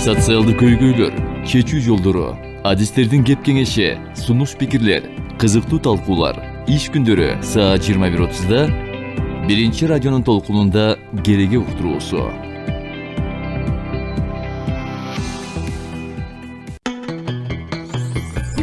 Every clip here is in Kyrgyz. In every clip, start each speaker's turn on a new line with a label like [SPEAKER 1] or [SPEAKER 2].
[SPEAKER 1] Социалдык көйгөйлөр, чечүү жолдору, адистердин кеп кеңеши, сунуш пикирлер, кызыктуу талкуулар. Иш күндөрү саат 21:30 биринчи радионун толкунунда кереге уктуруусу.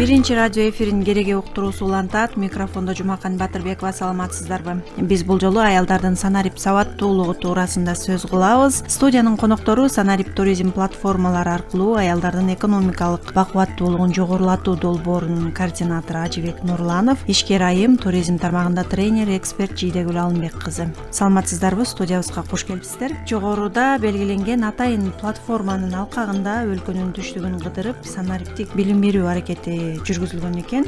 [SPEAKER 2] Биринчи радио эфирин кереге уктуруусу улантат. Микрофондо Жумакан Батырбекова. Саламатсыздарбы? Биз бул жолу аялдардын санарип сабаттуулугу туурасында сөз кылабыз. Студиянын коноктору санарип туризм платформалары аркылуу аялдардын экономикалык бакубаттуулугун жогорулатуу долбоорунун координатору Ажыбек Нурланов, ишкер айым, туризм тармагында тренер, эксперт Жийдегүл Алымбек кызы. Саламатсыздарбы? Студиябызга кош келипсиздер. Жогоруда белгиленген атайын платформанын алкагында өлкөнүн түштүгүн кыдырып санариптик билим берүү аракети жүргүзүлгөн экен.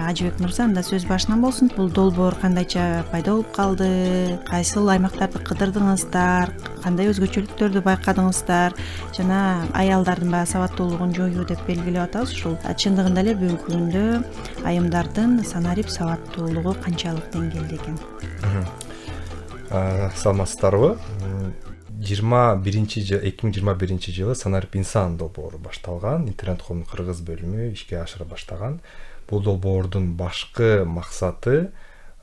[SPEAKER 2] Ажыбек Мырза, анда сөз башынан болсун. Бул долбоор кандайча пайда болуп калды? Кайсыл аймактарды кыдырдыңыздар? Кандай өзгөчөлүктөрдү байкадыңыздар? Жана аялдардын баягы сабаттуулугун жоюу деп белгилеп атабыз. Ушул чындыгында эле бүгүнкү күндө айымдардын санарип сабаттуулугу канчалык деңгээлде экен?
[SPEAKER 3] Саламатсыздарбы? 2021 жылы санарип инсан долбоору башталган. Интернет коомдун кыргыз бөлүмү ишке ашыра баштаган. Бул долбоордун башкы максаты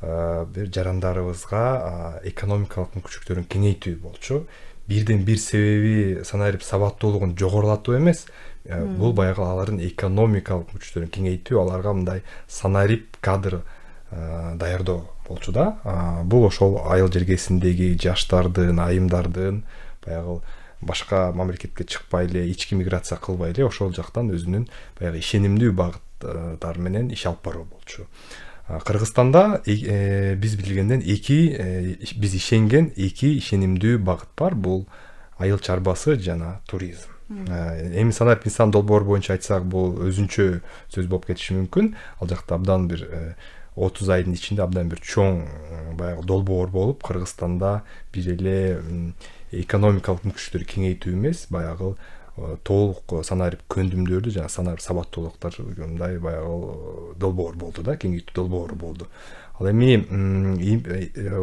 [SPEAKER 3] бир жарандарыбызга экономикалык мүмкүнчүлүктөрүн кеңейтүү болчу. Бирден бир себеби санарип сабаттуулугун жогорулатуу эмес, бул баягы алардын экономикалык мүмкүнчүлүктөрүн кеңейтүү, аларга мындай санарип кадр даярдоо болчу да. Бул ошол айыл жергесиндеги жаштардын, айымдардын баягы башка мамлекетке чыкпай эле, ички миграция кылбай эле ошол жактан өзүнүн баягы ишенимдүү багыттар менен иш алып баруу болчу. Кыргызстанда биз билгенден биз ишенген эки ишенимдүү багыт бар. Бул айыл чарбасы жана туризм. Эми санарип инсан долбоору боюнча айтсак, бул өзүнчө сөз болуп кетиши мүмкүн. Ал жакта абдан бир 30 айдын ичинде абдан бир чоң баягы долбоор болуп, Кыргызстанда бир эле экономикалык мүмкүнчүлүктөрдү кеңейтүү эмес, баягы толук санарип көндүмдөрдү жана санарип сабаттуулуктар мындай баягы долбоор болду да, кеңейтүү долбоору болду. Ал эми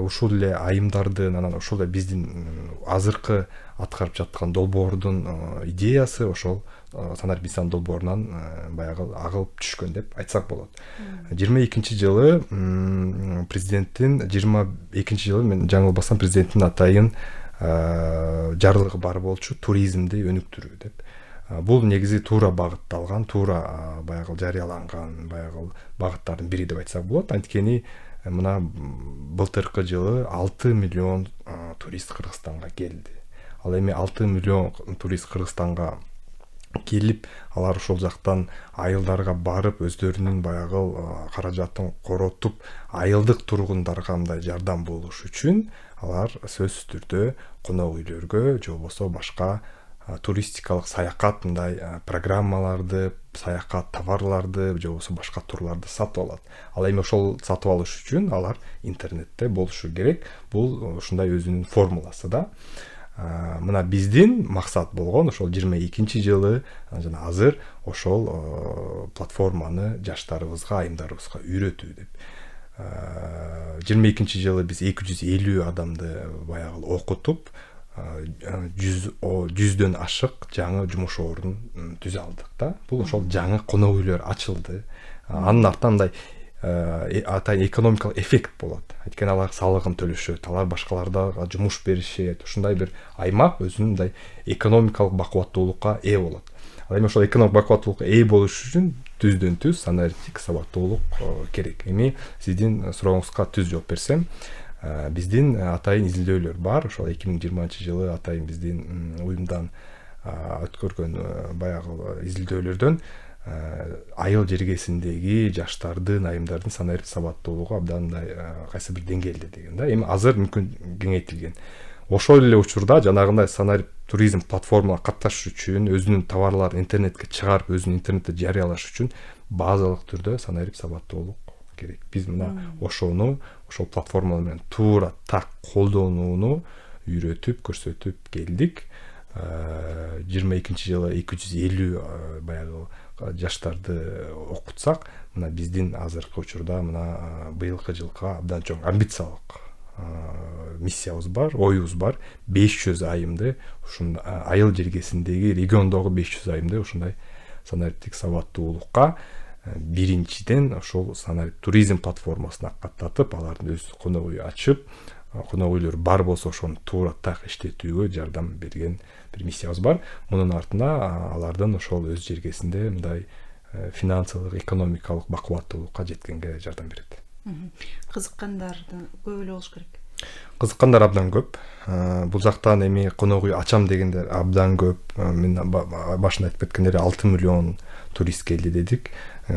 [SPEAKER 3] ушул эле айымдардын, анан ошол эле биздин азыркы аткарып жаткан долбоордун идеясы ошол санарип инсан долбоорунан баягы агылып түшкөн деп айтсак болот. 22 жылы президенттин 22 жылы мен жаңылбасам президенттин атайын жарлыгы бар болчу, туризмди өнүктүрүү деп. Бул негизи туура багытталган, туура баягы жарыяланган баягы багыттардын бири деп айтсак болот. Анткени мына былтыркы жылы 6 миллион турист Кыргызстанга келди. Ал эми 6 миллион турист Кыргызстанга келип, алар ошол жактан айылдарга барып, өздөрүнүн баягы каражатын коротуп, айылдык тургундарга мындай жардам болуш үчүн алар сөзсүз түрдө конок үйлөргө же болбосо башка туристикалык саякат мындай программаларды, саякат товарларды же болбосо башка турларды сатып алат. Ал эми ошол сатып алыш үчүн алар интернетте болушу керек. Бул ушундай өзүнүн формуласы да. Мына биздин максат болгон ошол 22 жылы жана азыр ошол платформаны жаштарыбызга, айымдарыбызга үйрөтүү деп. 22 жылы биз 250 адамды баягы окутуп, 100дөн ашык жаңы жумуш ордун түзө алдык да. Бул ошол жаңы конок үйлөр ачылды. Анын артынан мындай атайын экономикалык эффект болот. Анткени алар салыгын төлөшөт, алар башкаларга жумуш беришет. Ушундай бир аймак өзүнүн мындай экономикалык бакубаттуулукка ээ болот. Ал эми ошол экономикалык бакубаттуулукка ээ болуш үчүн түздөн түз санариптик сабаттуулук керек. Эми сиздин сурооңузга түз жооп берсем, биздин атайын изилдөөлөр бар. Ошол 2020 жылы атайын биздин уюмдан өткөргөн баягы изилдөөлөрдөн айыл жергесиндеги жаштардын, айымдардын санарип сабаттуулугу абдан мындай кайсы бир деңгээлде деген да. Эми азыр мүмкүн кеңейтилген. Ошол эле учурда жанагындай санарип туризм платформаларына катташыш үчүн, өзүнүн товарларын интернетке чыгарып, өзүнүн интернетте жарыялаш үчүн базалык түрдө санарип сабаттуулук керек. Биз мына ошону, ошол платформалар менен туура так колдонууну үйрөтүп, көрсөтүп келдик. 22 жылы 250 баягы жаштарды окутсак, мына биздин азыркы учурда мына быйылкы жылга абдан чоң амбициялык миссиябыз бар, оюбуз бар. 500 айымды ушундай айыл жергесиндеги региондогу 500 айымды ушундай санариптик сабаттуулукка биринчиден ошол санарип туризм платформасына каттатып, алардын өз конок үй ачып, конок үйлөр бар болсо ошону туура так иштетүүгө жардам берген бир миссиябыз бар. Мунун артында алардын ошол өз жергесинде мындай финансылык, экономикалык бакубаттуулукка жеткенге жардам берет.
[SPEAKER 2] Кызыккандардын көп эле болуш керек.
[SPEAKER 3] Кызыккандар абдан көп. Бул жактан эми конок үй ачам дегендер абдан көп. Мен башында айтып кеткендей 6 миллион турист келди дедик.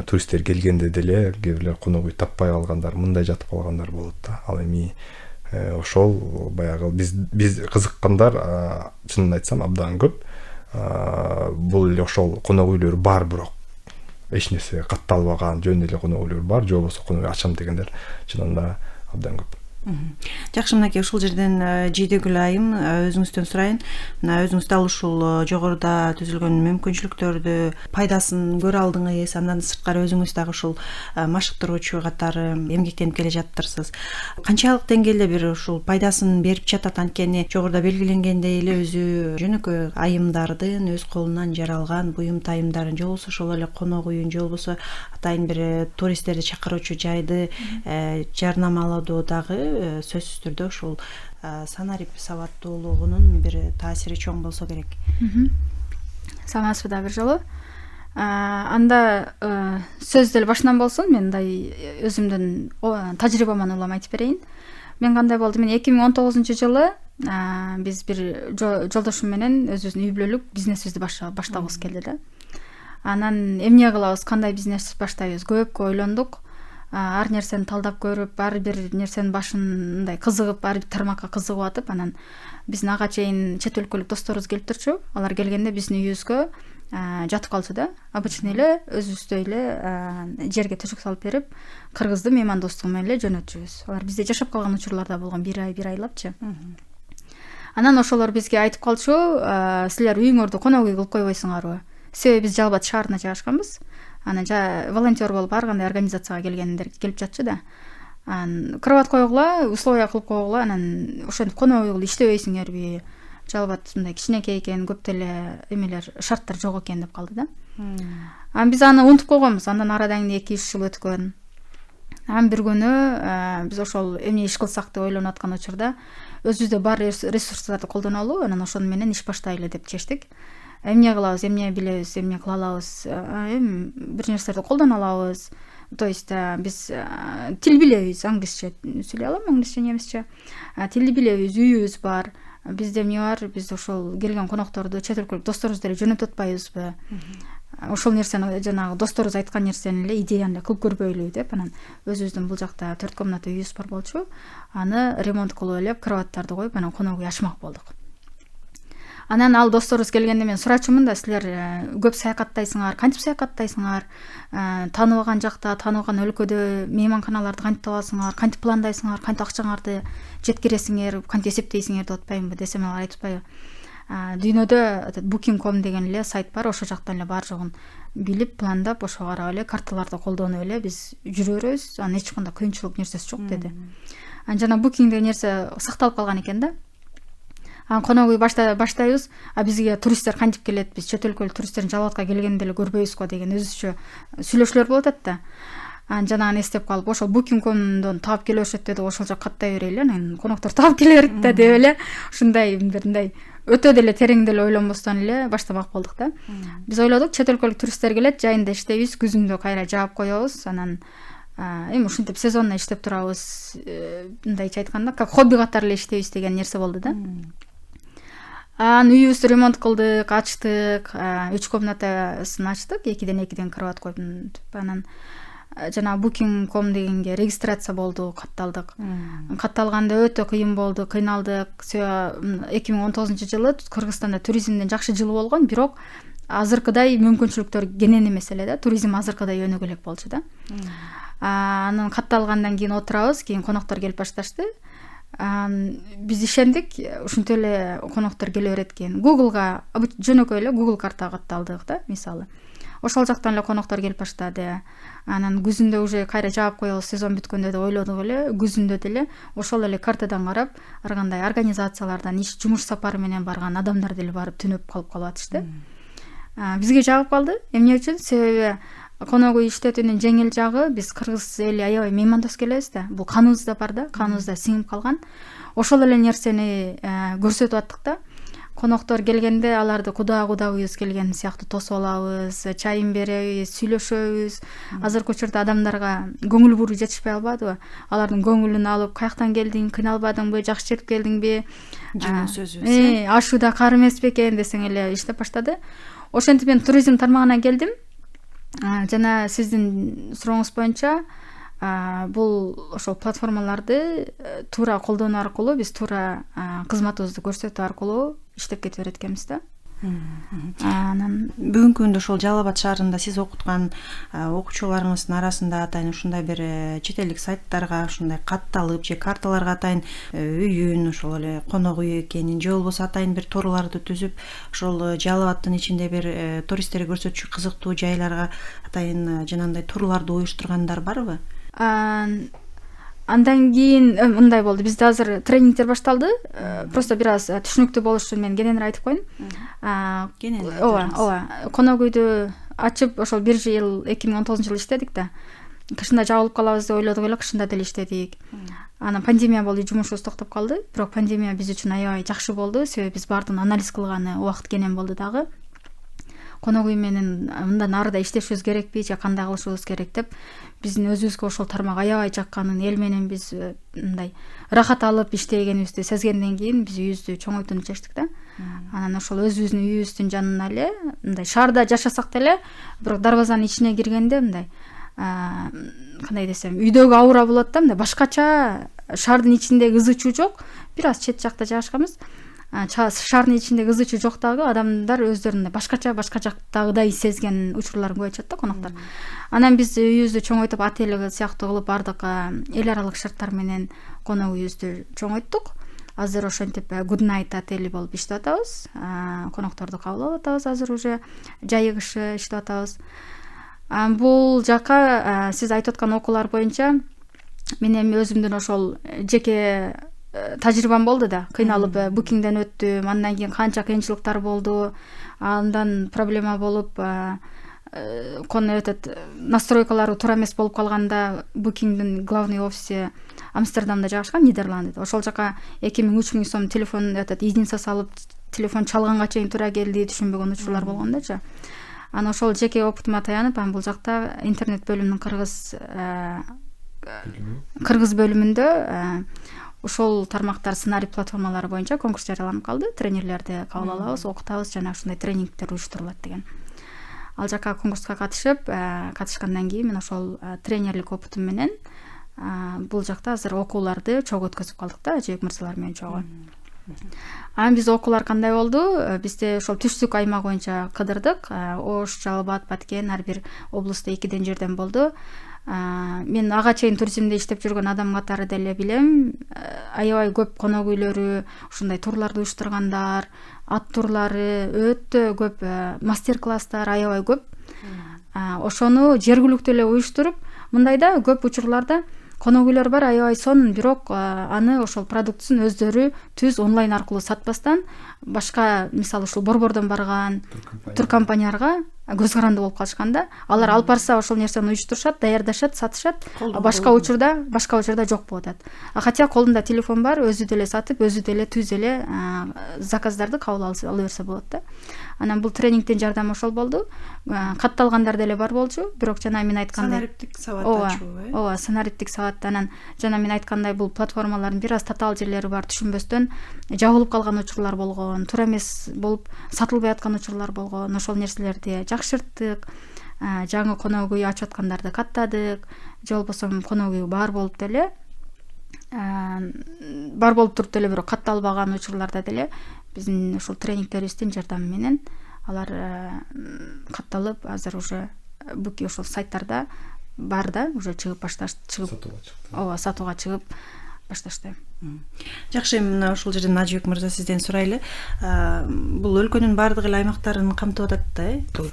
[SPEAKER 3] Туристтер келгенде деле кээ бирлер конок үй таппай калгандар, мындай жатып калгандар болот да. Ал эми ошол баягы биз кызыккандар чынын айтсам абдан көп. Бул эле ошол конок үйлөр бар, бирок эч нерсе катталбаган жөн эле конок үйлөр бар, же болбосо конок үй ачам дегендер чынында абдан көп.
[SPEAKER 2] Жакшы, мынакей ушул жерден Жийдегүл айым өзүңүздөн сурайын. Мына өзүңүз дал ушул жогоруда түзүлгөн мүмкүнчүлүктөрдү пайдасын көрө алдыңыз, андан сырткары өзүңүз дагы ушул машыктыруучу катары эмгектенип келе жатырсыз. Канчалык деңгээлде бир ушул пайдасын берип жатат? Анткени жогоруда белгиленгендей эле өзү жөнөкөй айымдардын өз колунан жаралган буюм тайымдарын, же болбосо ошол эле конок үйүн, же болбосо атайын бир туристтерди чакыруучу жайды жарнамалоодо дагы сөзсүз түрдө ушул санарип сабаттуулугунун бир таасири чоң болсо керек.
[SPEAKER 4] Саламатсызбы бир жолу. Анда сөз деле башынан болсун, мен мындай өзүмдүн тажрыйбаман улам айтып берейин. Мен кандай болду? Мен 2019-жылы биз бир жолдошум менен өзүбүздүн үй бүлөлүк бизнесибизди баштагыбыз келди да. Анан эмне кылабыз, кандай бизнес баштайбыз? Көп ойлондук. Ар нерсени талдап көрүп, ар бир нерсенин башындай кызыгып, ар бир тармакка кызыгып атып, анан биздин ага чейин чет өлкөлүк досторубуз келип турчу. Алар келгенде биздин үйүбүзгө жатып калчу да. Обычный эле өзүбүздөй эле жерге төшөк салып берип, кыргыздын меймандостугу менен эле жөнөтчүбүз. Алар бизде жашап калган учурларда болгон, 1 айлапчы. Анан ошолор бизге айтып калчу, силер үйүңөрдү конок үй кылып койбойсуңарбы? Себеби биз Жалал Абад шаарына жайгашканбыз. Анан волонтер болуп ар кандай организацияга келгендер келип жатчу да. Кровать койгула, условия кылып койгула, анан ошентип конок үй кылып иштебейсиңерби? Жалал Абад мындай кичинекей экен, көп деле эмелер, шарттар жок экен деп калды да. Анан биз аны унутуп койгонбуз. Андан арадан 2-3 жыл өткөн. Анан бир күнү биз ошол эмне иш кылсак деп ойлонуп аткан учурда өзүбүздө бар ресурстарды колдонолу, анан ошону менен иш баштайлы деп чечтик. Эмне кылабыз, эмне билебиз, эмне кыла алабыз, бир нерселерди колдоно алабыз. То есть биз тил билебиз, англисче сүйлөй алам, англисче, немисче. Тилди билебиз, үйүбүз бар. Бизде эмне бар? Биз ошол келген конокторду, чет өлкөлүк досторубузду эле жөнөтүп атпайбызбы? Ошол нерсени жанагы досторубуз айткан нерсени эле идеяны эле кылып көрбөйлү деп, анан өзүбүздүн бул жакта 4 комната үйүбүз бар болчу. Аны ремонт кылып элеп, кроваттарды коюп, анан конок үй ачмак болдук. Анан ал досторубуз келгенде мен сурачумун да, силер көп саякаттайсыңар, кантип саякаттайсыңар? Тааныбаган жакта, тааныбаган өлкөдө мейманканаларды кантип табасыңар, кантип пландайсыңар, кантип акчаңарды жеткиресиңер, кантип эсептейсиңер деп атпаймынбы десем, алар айтышпайбы. Дүйнөдө booking.com деген эле сайт бар, ошол жактан эле бар жогун билип, пландап, ошого карап эле карталарды колдонуп эле биз жүрө беребиз. Анан эч кандай кыйынчылык нерсеси жок деди. Анан жана booking деген нерсе сакталып калган экен да. Конок үй баштайбыз, бизге туристтер кантип келет, биз чет өлкөлүк туристтердин Жалал Абадка келгенде эле көрбөйбүз го деген өзүчө сүйлөшүүлөр болуп атат да. Жанаганы эстеп калып, ошол booking.comдон таап келе беришет деди, ошол жак каттай берели, анан коноктор таап келе берет да деп эле ушундай мындай өтө деле терең деле ойлонбостон эле баштамак болдук да. Биз ойлодук, чет өлкөлүк туристтер келет, жайында иштейбиз, күзүндө кайра жаап коебуз, анан эми ушинтип сезонно иштеп турабыз, мындайча айтканда, как хобби катары эле иштейбиз деген нерсе болду да. Анан үйүбүздү ремонт кылдык, ачтык, 3 комнатасын ачтык, 2-2 кровать койдум. Анан жана booking.com дегенге регистрация болду, катталдык. Катталганда өтө кыйын болду, кыйналдык. 2019-жылы Кыргызстанда туризмдин жакшы жылы болгон, бирок азыркыдай мүмкүнчүлүктөр кенен эмес эле да. Туризм азыркыдай өнүгө элек болчу да. Анан катталгандан кийин отурабыз, кийин коноктор келип башташты. Биз ишендик, ушинтип эле коноктор келе берет экен. Google'га жөнөкөй эле Google карта катталдык да, мисалы. ошол жактан эле коноктор келип баштады. Анан күзүндө уже кайра жаап коебуз, сезон бүткөндө деп ойлодук эле. Күзүндө деле ошол эле картадан карап, ар кандай организациялардан жумуш сапары менен барган адамдар деле барып түнөп калып атышты. Бизге жагып калды. Эмне үчүн? Себеби конок үй иштетүүнүн жеңил жагы, биз кыргыз эли аябай меймандос келебиз да. Бул каныбызда бар да, каныбызда сиңип калган. Ошол эле нерсени көрсөтүп аттык да. Коноктор келгенде аларды кудагыбыз келген сыяктуу тосуп алабыз, чайын беребиз, сүйлөшөбүз. Азыркы учурда адамдарга көңүл буруу жетишпей албадыбы? Алардын көңүлүн алып, каяктан келдиң, кыйналбадыңбы, жакшы чечип келдиңби?
[SPEAKER 2] Жымын сөзүбүз.
[SPEAKER 4] Ашууда кар эмеспи экен десең эле иштеп баштады. Ошентип мен туризм тармагына келдим. Жана сиздин сурооңуз боюнча бул ошол платформаларды туура колдонуу аркылуу, биз туура кызматыбызды көрсөтүү аркылуу иштеп кете берет экенбиз да. Анан
[SPEAKER 2] Бүгүнкү күндө ошол Жалал Абад шаарында сиз окуткан окуучуларыңыздын арасында атайын ушундай бир чет элдик сайттарга ушундай катталып же карталарга атайын үйүн, ошол эле конок үй экенин же болбосо атайын бир торларды түзүп, ошол Жалал Абадтын ичинде бир туристтерге көрсөтчү кызыктуу жайларга атайын жанагындай турларды уюштургандар барбы?
[SPEAKER 4] Андан кийин мындай болду. Бизде азыр тренингдер башталды. Просто бир аз түшүнүктүү болуш үчүн мен кененирээк айтып коеюн. Ооба. Конок үйдү ачып ошол 1 жыл 2019 жылы иштедик да. Кышында жабылып калабыз деп ойлодук эле, кышында деле иштедик. Анан пандемия болду, жумушубуз токтоп калды. Бирок пандемия биз үчүн аябай жакшы болду, себеби биз баардыгын анализ кылганы убакыт кенен болду дагы. Конок үй менен мындан ары да иштешибиз керекпи же кандай кылышыбыз керек деп биздин өзүбүзгө ошол тармак аябай жакканын, эл менен биз мындай ырахат алып иштегенибизди сезгенден кийин биз үйүбүздү чоңойтууну чечтик да. Анан ошол өзүбүздүн үйүбүздүн жанына эле мындай шаарда жашасак деле, бирок дарбазанын ичине киргенде мындай кандай десем, үйдөгү аура болот да, мындай башкача, шаардын ичиндеги ызы чуу жок. Бир аз чет жакта жашканбыз. Шаардын ичиндеги ызы чуу жок дагы, адамдар өздөрүн башка жактагыдай сезген учурларын көп айтышат да коноктор. Анан биз үйүбүздү чоңойтуп, отель сыяктуу кылып бардык эл аралык шарттар менен конок үйүбүздү чоңойттук. Азыр ошентип Good Night отели болуп иштеп атабыз. Конокторду кабыл алып атабыз. Азыр уже жайы кышы иштеп атабыз. Бул жака сиз айтып аткан окуулар боюнча мен эми өзүмдүн ошол жеке тажрыйбам болду да. Кыйналып букингден өттүм, андан кийин канча кыйынчылыктар болду. Андан проблема болуп настройкалары туура эмес болуп калганда букингдин главный офиси Амстердамда жайгашкан, Нидерландыда. Ошол жака 2000-3000 сом телефон единица салып, телефон чалганга чейин туура келди, түшүнбөгөн учурлар болгондочу. Анан ошол жеке опытыма таянып, бул жакта интернет бөлүмүнүн кыргыз бөлүмүндө ошол тармактар сценарий платформалары боюнча конкурс жарыяланып калды. Тренерлерди кабыл алабыз, окутабыз, жана ушундай тренингдер уюштурулат деген. Ал жака конкурска катышкандан кийин мен ошол тренерлик опытым менен бул жакта азыр окууларды чогуу өткөзүп калдык да, Ажеек мырзалар менен чогуу. Анан биз окуулар кандай болду? Бизде ошол түштүк аймак боюнча кыдырдык. Ош, Жалал Абад, Баткен ар бир облустта 2 жерден болду. Мен ага чейин туризмде иштеп жүргөн адам катары деле билем. Аябай көп конок үйлөрү, ушундай турларды уюштургандар, ат турлары, өтө көп мастер-класстар аябай көп. Ошону жергиликтүү эле уюштуруп, мындайда көп учурларда конок үйлөр бар аябай сонун, бирок аны ошол продуктусун өздөрү түз онлайн аркылуу сатпастан, башка мисалы ушул борбордон барган туркомпанияларга көз каранды болуп калышканда, алар алып барса ошол нерсени уюштурушат, даярдашат, сатышат, башка учурда жок болуп атат. Хотя колунда телефон бар, өзү деле сатып, өзү деле түз эле заказдарды кабыл ала берсе болот да. Анан бул тренингдин жардамы ошол болду. Катталгандар деле бар болчу, бирок жана мен айткандай
[SPEAKER 2] санариптик сабат
[SPEAKER 4] ооба, санариптик сабат. Анан жана мен айткандай бул платформалардын бир аз татаал жерлери бар, түшүнбөстөн жабылып калган учурлар болгон, туура эмес болуп сатылбай аткан учурлар болгон. Ошол нерселерди жакшырттык. Жаңы конок үй ачып аткандарды каттадык. Же болбосо конок үй бар болуп деле туруп деле бирок катталбаган учурларда деле биздин ушул тренингдерибиздин жардамы менен алар катталып, азыр уже буки ошол сайттарда бар да, уже чыгып башташты, сатууга чыгып башташты.
[SPEAKER 2] Жакшы, мына ушул жерден Нажыбек мырза сизден сурайлы. Бул өлкөнүн бардык эле аймактарын камтып атат да,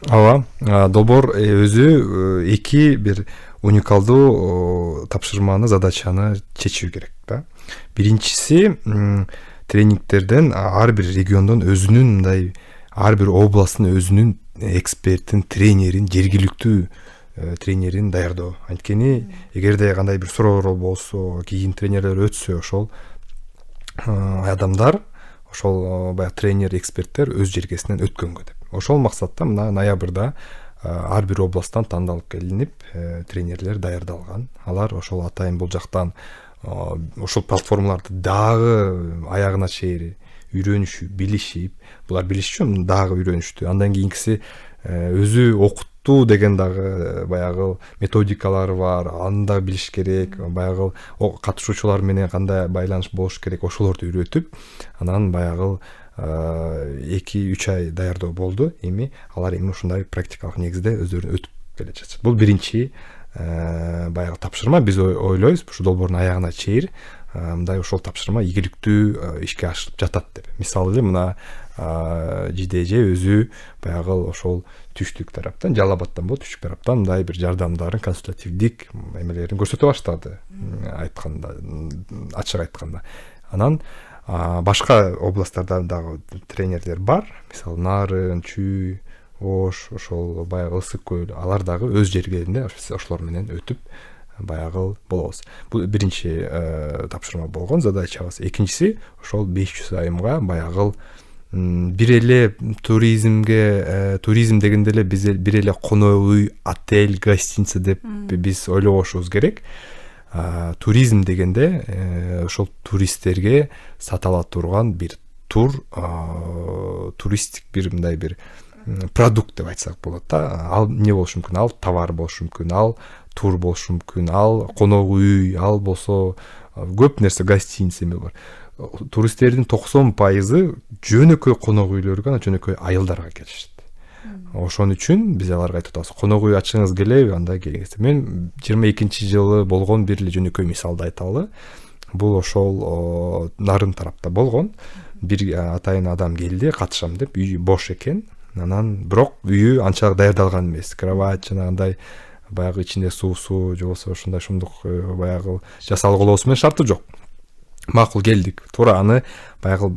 [SPEAKER 3] ооба. Долбоор өзү эки бир уникалдуу тапшырманы, задачаны чечүү керек да. Биринчиси, тренингтерден ар бир региондон өзүнүн мындай, ар бир областтын өзүнүн экспертин, тренерин, жергиликтүү тренерин даярдоо. Анткени эгерде кандай бир суроолор болсо, кийин тренерлер өтсө, ошол адамдар, ошол баягы тренер, эксперттер өз жергесинен өткөнгө деп. Ошол максатта мына ноябрда ар бир областтан тандалып келинип, тренерлер даярдалган. Алар ошол атайын бул жактан ошол платформаларды дагы аягына чейин үйрөнүшүп, билишип, булар билишчү, дагы үйрөнүштү. Андан кийинкиси өзү окуттуу деген дагы баягы методикалары бар, аны да билиш керек. Баягы катышуучулар менен кандай байланыш болуш керек, ошолорду үйрөтүп, анан баягы 2-3 ай даярдоо болду. Эми алар ушундай практикалык негизде өздөрү өтүп келе жатышат. Бул биринчи баягы тапшырма. Биз ойлойбуз, ушу долбоордун аягына чейин мындай ошол тапшырма ийгиликтүү ишке ашырып жатат деп. Мисалы эле мына ЖДЖ өзү баягы ошол түштүк тараптан, Жалал-Абадтан болот, түштүк тараптан мындай бир жардамдарын, консультативдик эмелерин көрсөтө баштады. Айтканда, ачык айтканда. Анан башка областтарда дагы тренерлер бар. Мисалы Нарын, Чүй, Ош, ошол баягы Ысык көл, алар дагы өз жергеринде ошолор менен өтүп баягы болобуз. Бул биринчи тапшырма болгон, задачабыз. Экинчиси, ошол 500 айымга баягы бир эле туризм дегенде эле биз бир эле конок үй, отель, гостиница деп биз ойлобошубуз керек. Туризм дегенде ошол туристтерге сатыла турган бир туристтик бир мындай бир продукт деп айтсак болот да. Ал эмне болушу мүмкүн? Ал товар болушу мүмкүн, ал тур болушу мүмкүн, ал конок үй, ал болсо көп нерсе, гостиница бар. Туристтердин 90% жөнөкөй конок үйлөргө, жөнөкөй айылдарга келишет. Ошон үчүн биз аларга айтып атабыз, конок үй ачыңыз келеби, андай келиңиз. Мен 22-жылы болгон бир эле жөнөкөй мисалды айталы. Бул ошол Нарын тарапта болгон. Бир атайын адам келди, катышам деп, үй бош экен. Анан бирок үйү анчалык даярдалган эмес. Кровать жанагындай баягы ичинде суусу, же болбосо ушундай шумдук баягы жасалгылоосу менен шарты жок. Макул келдик. Туура аны баягы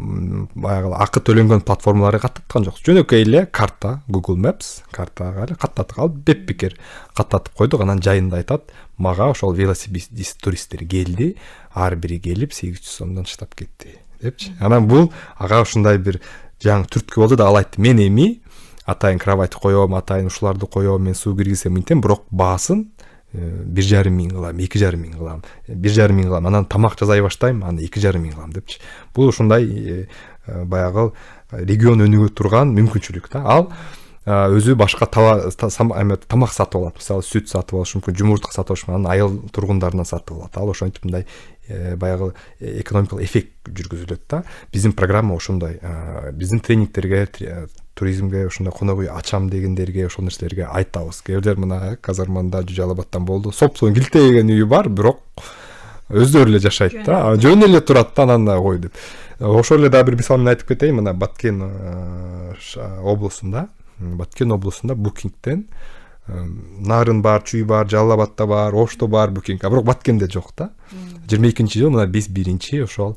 [SPEAKER 3] акы төлөнгөн платформаларга каттаткан жок. Жөнөкөй эле карта, Google Maps картага эле каттатып алып, беппикер каттатып койдук. Анан жайында айтат, мага ошол велосипедист туристтер келди, ар бири келип 800 сомдон штап кетти депчи. Анан бул ага ушундай бир жаңы түрткү болду да, ал айтты, мен эми атайын кровать коём, атайын ушуларды коём, мен суу киргизсем мынтем, бирок баасын 1,5 миң кылам, 2,5 миң кылам, 1,5 миң кылам, анан тамак жасай баштайм, аны 2,5 миң кылам депчи. Бул ушундай баягы регион өнүгө турган мүмкүнчүлүк да. Ал өзү башка тамак сатып алат, мисалы сүт сатып алыш мүмкүн, жумуртка сатып алыш мүмкүн, анан айыл тургундарынан сатып алат. Ал ошентип мындай баягы экономикалык эффект жүргүзүлөт да. Биздин программа ошондой. Биздин тренингтерге, туризмге, ошондой конок үй ачам дегендерге, ошол нерселерге айтабыз. Кээбирлер мына Казарманда, Жалал-Абадтан болду. Сопсуун килтеген үйү бар, бирок өздөрү эле жашайт да. Жөн эле турат да, анан кой деп. Ошол эле дагы бир мисал менен айтып кетейин. Мына Баткен облусунда Букингтен Нарын бар, Чүй бар, Жалал-Абадта бар, Ошто бар Букинг, бирок Баткенде жок да. 22-жыл мына биз биринчи ошол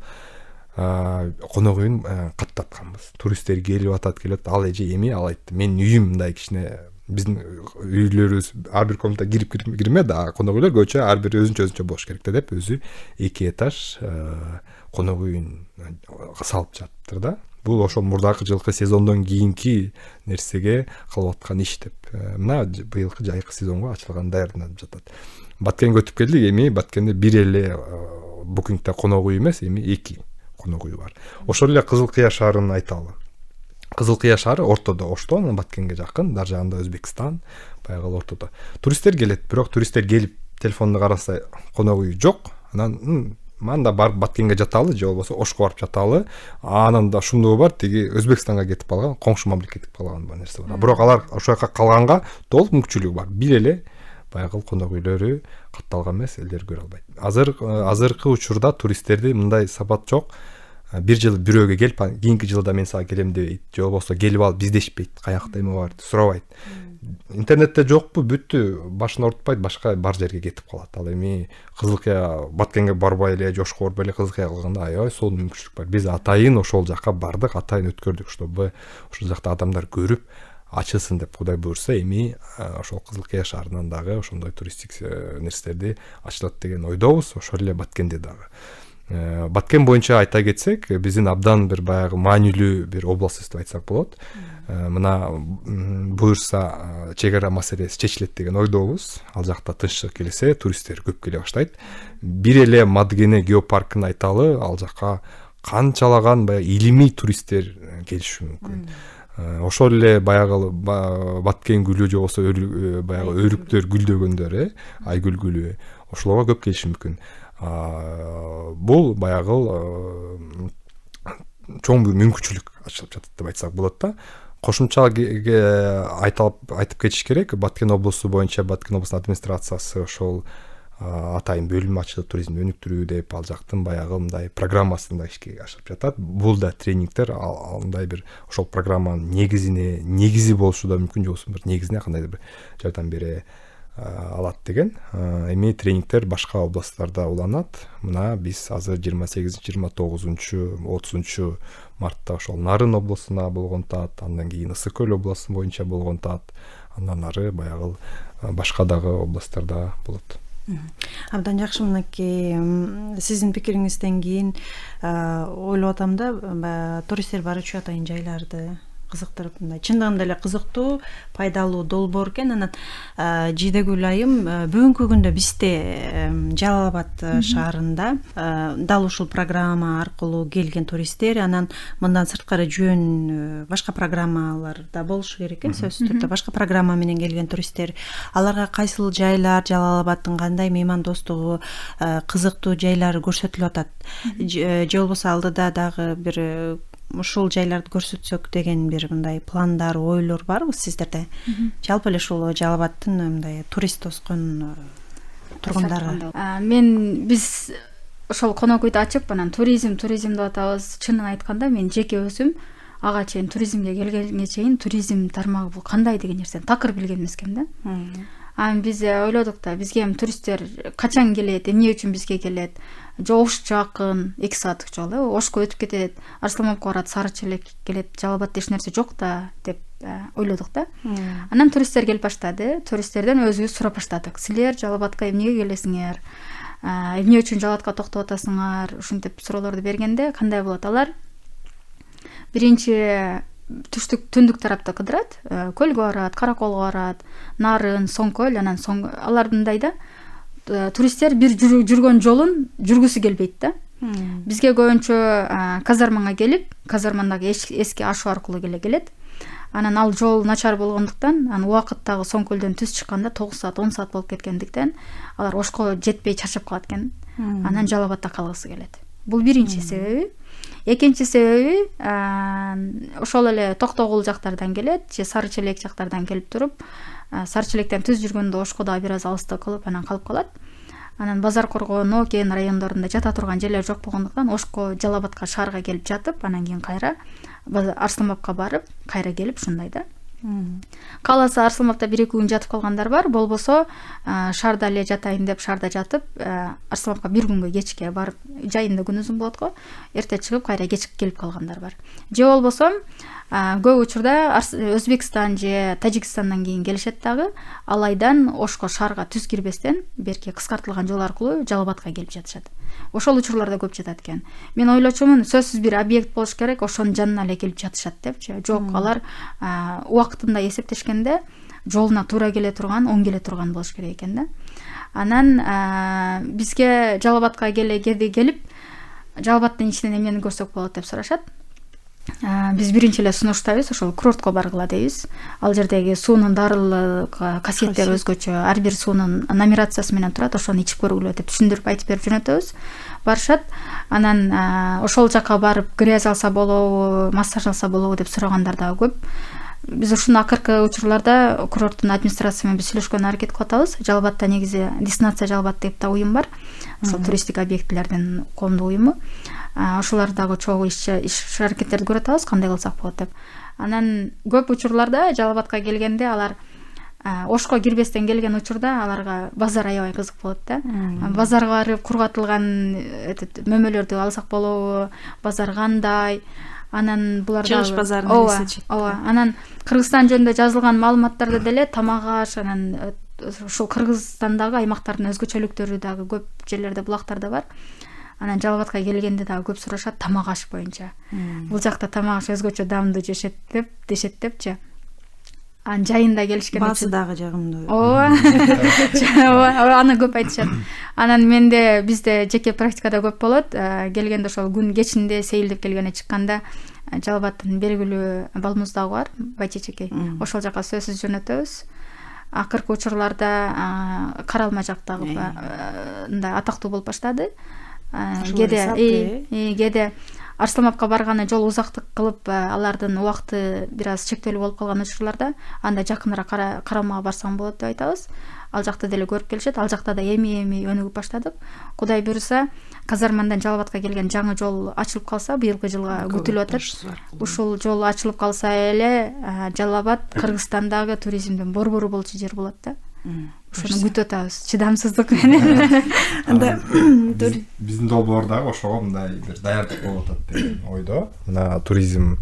[SPEAKER 3] конок үйүн каттатканбыз. Туристтер келип атат, ал эже эми ал айтты, менин үйүм мындай кичине, биздин үйлөрүбүз ар бир комната кирме да, конок үйлөр көчө ар бир өзүнчө болуш керек да деп, өзү 2 этаж конок үйүн салып жатыптыр да. Бул ошол мурдакы жылкы сезондон кийинки нерсеге кылып аткан иш деп. Мына быйылкы жайкы сезонго ачылган, даярданып жатат. Баткенге өтүп келдик, эми Баткенде бир эле Букингде конок үй эмес, эми 2 конок үй бар. Ошол эле Кызыл Кыя шаарын айталы. Кызыл Кыя шаары ортодо, Ошто, анан Баткенге жакын, дар жагында Өзбекстан, баягы ортодо. Туристтер келет, бирок туристтер келип телефонду караса конок үй жок. Анан манда барып Баткенге жаталы, же болбосо Ошко барып жаталы. Анан да шумдугу бар, тиги Өзбекстанга кетип калган, коңшу мамлекетке кетип калган бар нерсе бар. Бирок алар ошол жака калганга толук мүмкүнчүлүгү бар. Бир эле баягы конок үйлөрү катталган эмес, элдер көрө албайт. Азыркы учурда туристтерди мындай сапат жок. Бир жыл бирөөгө келип, кийинки жылда мен сага келем дебейт, же болбосо келип алып издешпейт, каякта эме бар деп сурабайт. Интернетте жокпу, бүттү, башын ортпайт, башка бар жерге кетип калат. Ал эми Кызылкыя, Баткенге барбай эле, Жошко барбай эле Кызылкыя кылганда аябай сол мүмкүнчүлүк бар. Биз атайын ошол жака бардык, атайын өткөрдүк, чтобы ошол жакта адамдар көрүп ачылсын деп Кудай буйрса, эми ошол Кызылкыя шаарынан дагы ошондой туристтик нерселерди ачылат деген ойдобуз, ошол эле Баткенде дагы. Баткен боюнча айта кетсек, биздин абдан бир баягы маанилүү бир област деп айтсак болот. Мына буйрса чек ара маселеси чечилет деген ойдобуз. Ал жакта тынччылык келсе, туристтер көп келе баштайт. Бир эле Мадгене геопаркын айталы, ал жака канчалаган баягы илимий туристтер келиши мүмкүн. Ошол эле баягы Баткен гүлү же болсо баягы өрүктөр гүлдөгөндөр, айгүл гүлү, ошолорго көп келиши мүмкүн. Бул баягы чоң бир мүмкүнчүлүк ачылып жатат деп айтсак болот да. Кошумча айтып кетиш керек, Баткен облусу боюнча Баткен облусунун администрациясы ошол атайын бөлүм ачылып, туризмди өнүктүрүү деп, ал жактын баягы мындай программасын да ишке ашырып жатат. Бул да тренингтер, андай бир ошол программанын негизи болушу да мүмкүн, же болбосо бир негизине кандайдыр бир жардам бере алат деген. Эми тренингтер башка областтарда уланат. Мына биз азыр 28-29-30 мартта ошол Нарын облусуна болгон таат, андан кийин Ысык көл областы боюнча болгон таат, андан ары баягы башка дагы областтарда болот.
[SPEAKER 2] Абдан жакшы. Мынакей сиздин пикириңизден кийин ойлоп атам да, туристтер барчу атайын жайларды кызыктырып, мындай чындыгында эле кызыктуу, пайдалуу долбоор экен. Анан Жидегүл айым, бүгүнкү күндө бизде Жалал Абад шаарында дал ушул программа аркылуу келген туристтер, анан мындан сырткары жөн башка программалар да болушу керек экен, сөзсүз түрдө башка программа менен келген туристтер, аларга кайсыл жайлар, Жалал Абадтын кандай меймандостугу, кызыктуу жайлары көрсөтүлүп атат, же болбосо алдыда дагы бир ушул жайларды көрсөтсөк деген бир мындай пландар, ойлор барбы сиздерде? Жалпы эле ушул Жалал Абадтын мындай турист тоскон тургундары.
[SPEAKER 4] Биз ошол конок үйдү ачып, анан туризм деп атабыз. Чынын айтканда, мен жеке өзүм ага чейин туризмге келгенге чейин туризм тармагы бул кандай деген нерсени такыр билген эмес экен да. Биз ойлодук да, бизге туристтер качан келет, эмне үчүн бизге келет? Же Ош жакын, 2 сааттык жол, Ошко өтүп кетет, Арсланбабка барат, Сары Челек келет, Жалал Абадда эч нерсе жок да деп ойлодук да. Анан туристтер келип баштады. Туристтерден өзүбүз сурап баштадык. Силер Жалал Абадка эмнеге келесиңер? Эмне үчүн Жалал Абадка токтоп атасыңар? Ушинтип суроолорду бергенде, кандай болот? Алар биринчи түндүк тарапта кыдырат, көлгө барат, Караколго барат, Нарын, Соңкөл, анан алардындай да туристтер бир жүргөн жолун жүргүсү келбейт да. Бизге көбүнчө казармага келип, казармандагы эски ашу аркылуу келет. Анан ал жол начар болгондуктан, убакыт дагы Соңкөлдөн түз чыкканда 9 саат, 10 саат болуп кеткендиктен, алар Ошко жетпей чарчап калат экен. Анан Жалал Абадда калгысы келет. Бул биринчи себеби. Экинчи себеби, ошол эле Токтогул жактардан келет, же Сары Челек жактардан келип туруп, Сары Челектен түз жүргөндө Ошко да бир аз алыстык кылып, анан калып калат. Анан Базар Коргоо, Нокен райондорунда жата турган жерлер жок болгондуктан, Ошко, Жалал Абадка, шаарга келип жатып, анан кийин кайра Арсланбабка барып, кайра келип ушундай да. Кааласа Арсланбабда 1-2 күн жатып калгандар бар, болбосо шаарда эле жатайын деп шаарда жатып, Арсланбабка 1 күнгө кечке барып, жайында күн узун болот го, эрте чыгып кайра кечке келип калгандар бар. Же болбосо көп учурда Өзбекстан же Тажикстандан кийин келишет дагы, ал айдан Ошко шаарга түз кирбестен берки кыскартылган жол аркылуу Жалал Абадка келип жатышат. Ошол учурларда көп жатат экен. Мен ойлочумун, сөзсүз бир объект болуш керек, ошонун жанына эле келип жатышат депчи. Жок, алар убактында эсептешкенде жолуна туура келе турган, оң келе турган болуш керек экен да. Анан бизге Жалал Абадка келип, Жалал Абадтын ичинен эмнени көрсөк болот деп сурашат. Биз биринчи эле сунуштайбыз, ошол курортко баргыла дейбиз. Ал жердеги суунун дарылык касиеттери өзгөчө, ар бир суунун номерациясы менен турат, ошону ичип көргүлө деп түшүндүрүп айтып берип жөнөтөбүз. Барышат. Анан ошол жака барып грязь алса болобу, массаж алса болобу деп сурагандар да көп. биз ушуну акыркы учурларда курорттун администрациясы менен биз сүйлөшкөнгө аракет кылып атабыз. Жалал Абадта негизи дестинация Жалал Абад деп да уюм бар. Ошол туристтик объектилердин коомдук уюму. Ошолор дагы чогуу иш аракеттерди көрүп атабыз, кандай кылсак болот деп. Анан көп учурларда Жалал Абадка келгенде алар Ошко кирбестен келген учурда аларга базар аябай кызык болот да. Базарга барып кургатылган мөмөлөрдү алсак болобу, базар кандай, анан булар
[SPEAKER 2] чыгыш базарын элестетишет.
[SPEAKER 4] Ооба. Анан Кыргызстан жөнүндө жазылган маалыматтарды деле тамак аш, анан ушул Кыргызстандагы аймактардын өзгөчөлүктөрү дагы көп жерлерде, булактарда бар. Анан Жалал Абадка келгенде дагы көп сурашат тамак аш боюнча. Бул жакта тамак аш өзгөчө даамдуу жешет деп дешет. Анан жайында келишкен
[SPEAKER 2] баасы дагы жагымдуу.
[SPEAKER 4] Ооба. Аны көп айтышат. Анан менде бизде жеке практикада көп болот. Келгенде ошол күн кечинде сейилдеп келгенде чыкканда Жалал Абадтын белгилүү балмуздагы бар, Байчечекей. Ошол жака сөзсүз жөнөтөбүз. Акыркы учурларда Каралма жактагы мындай атактуу болуп баштады. Кээде Арсланбапка барганы жол узактык кылып, алардын убакыты бир аз чектелүү болуп калган учурларда анда жакыныраак Каралмага барсаң болот деп айтабыз. Ал жакта деле көрүп келишет. Ал жакта да эми өнүгүп баштадык. Кудай буйруса, Казармандан Жалал Абадка келген жаңы жол ачылып калса, быйылкы жылга күтүлүп атат. Ушул жол ачылып калса эле Жалал Абад Кыргызстандагы туризмдин борбору болчу жер болот да. Ошону күтүп атабыз, чыдамсыздык менен.
[SPEAKER 2] Анда
[SPEAKER 3] биздин долбоордагы ошого мындай бир даярдык болуп атат деген ойдо. Мына туризм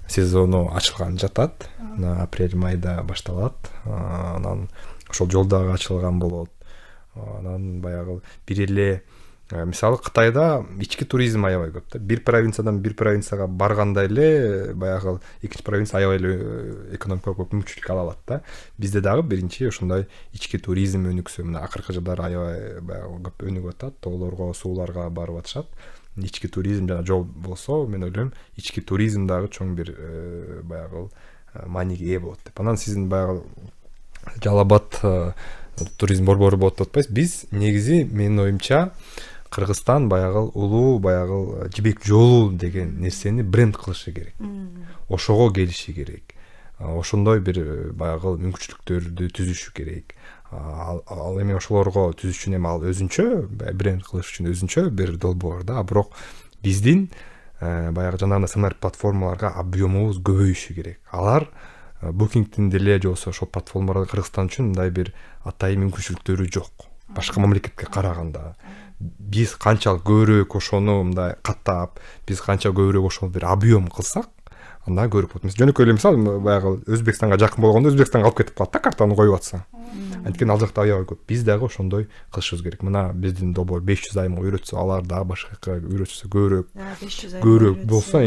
[SPEAKER 3] сезону ачылган жатат. Мына апрель-майда башталат. Анан ошол жол дагы ачылган болот. Анан баягы бир эле мисалы Кытайда ички туризм аябай көп да. Бир провинциядан бир провинцияга барганда эле баягы экинчи провинция аябай эле экономикалык көп мүмкүнчүлүк ала алат да. Бизде дагы биринчи ошондой ички туризм өнүксө, мына акыркы жылдары аябай баягы көп өнүгүп атат. Тоолорго, сууларга барып атышат. Ички туризм жана жол болсо, мен ойлойм, ички туризм дагы чоң бир баягы мааниге ээ болот деп. Анан сиздин баягы Жалал Абад туризм борбору болот деп атпайсыз. Биз негизи менин оюмча Кыргызстан баягы улуу баягы жибек жолу деген нерсени бренд кылышы керек. Ошого келиши керек. Ошондой бир баягы мүмкүнчүлүктөрдү түзүшү керек. Ал эми ошолорго түзүш үчүн эми ал өзүнчө бренд кылыш үчүн өзүнчө бир долбоор да. Бирок биздин баягы жанагындай сценарий платформаларга объемубуз көбөйүшү керек. Алар Booking-тин деле же болбосо ошол платформаларда Кыргызстан үчүн мындай бир атайын мүмкүнчүлүктөрү жок. Башка мамлекетке караганда биз канчалык көбүрөөк ошону мындай каттап, биз канча көбүрөөк ошону бир объем кылсак, анда көрүп болот. Жөнөкөй эле мисал, баягы Өзбекстанга жакын болгондо Өзбекстанга алып кетип калат да, картаны коюп атсаң. Анткени ал жакта аябай көп. Биз дагы ошондой кылышыбыз керек. Мына биздин долбоор 500 айымга үйрөтсө, алар да башка үйрөтсө көбүрөөк болсо,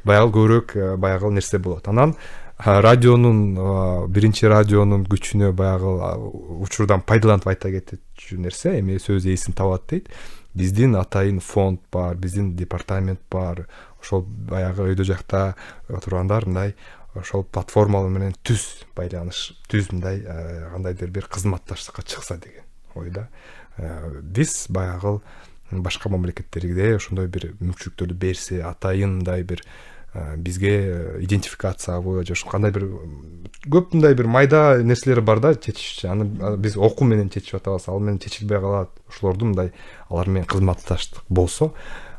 [SPEAKER 3] баягы көбүрөөк баягы нерсе болот. Анан биринчи радионун күчүнө баягы учурдан пайдаланып айта кетчү нерсе, эми сөз ээсин табат дейт. Биздин атайын фонд бар, биздин департамент бар. Ошол баягы өйдө жакта тургандар мындай ошол платформалар менен түз байланыш, түз мындай кандайдыр бир кызматташтыкка чыкса деген ойда. Биз баягы башка мамлекеттерге ошондой бир мүмкүнчүлүктөрдү берсе, атайын мындай бир бизге идентификациябы же кандай бир көп мындай бир майда нерселер бар да чечишчи. Аны биз окуу менен чечип атабыз. Ал менен чечилбей калат. Ошолорду мындай алар менен кызматташтык болсо,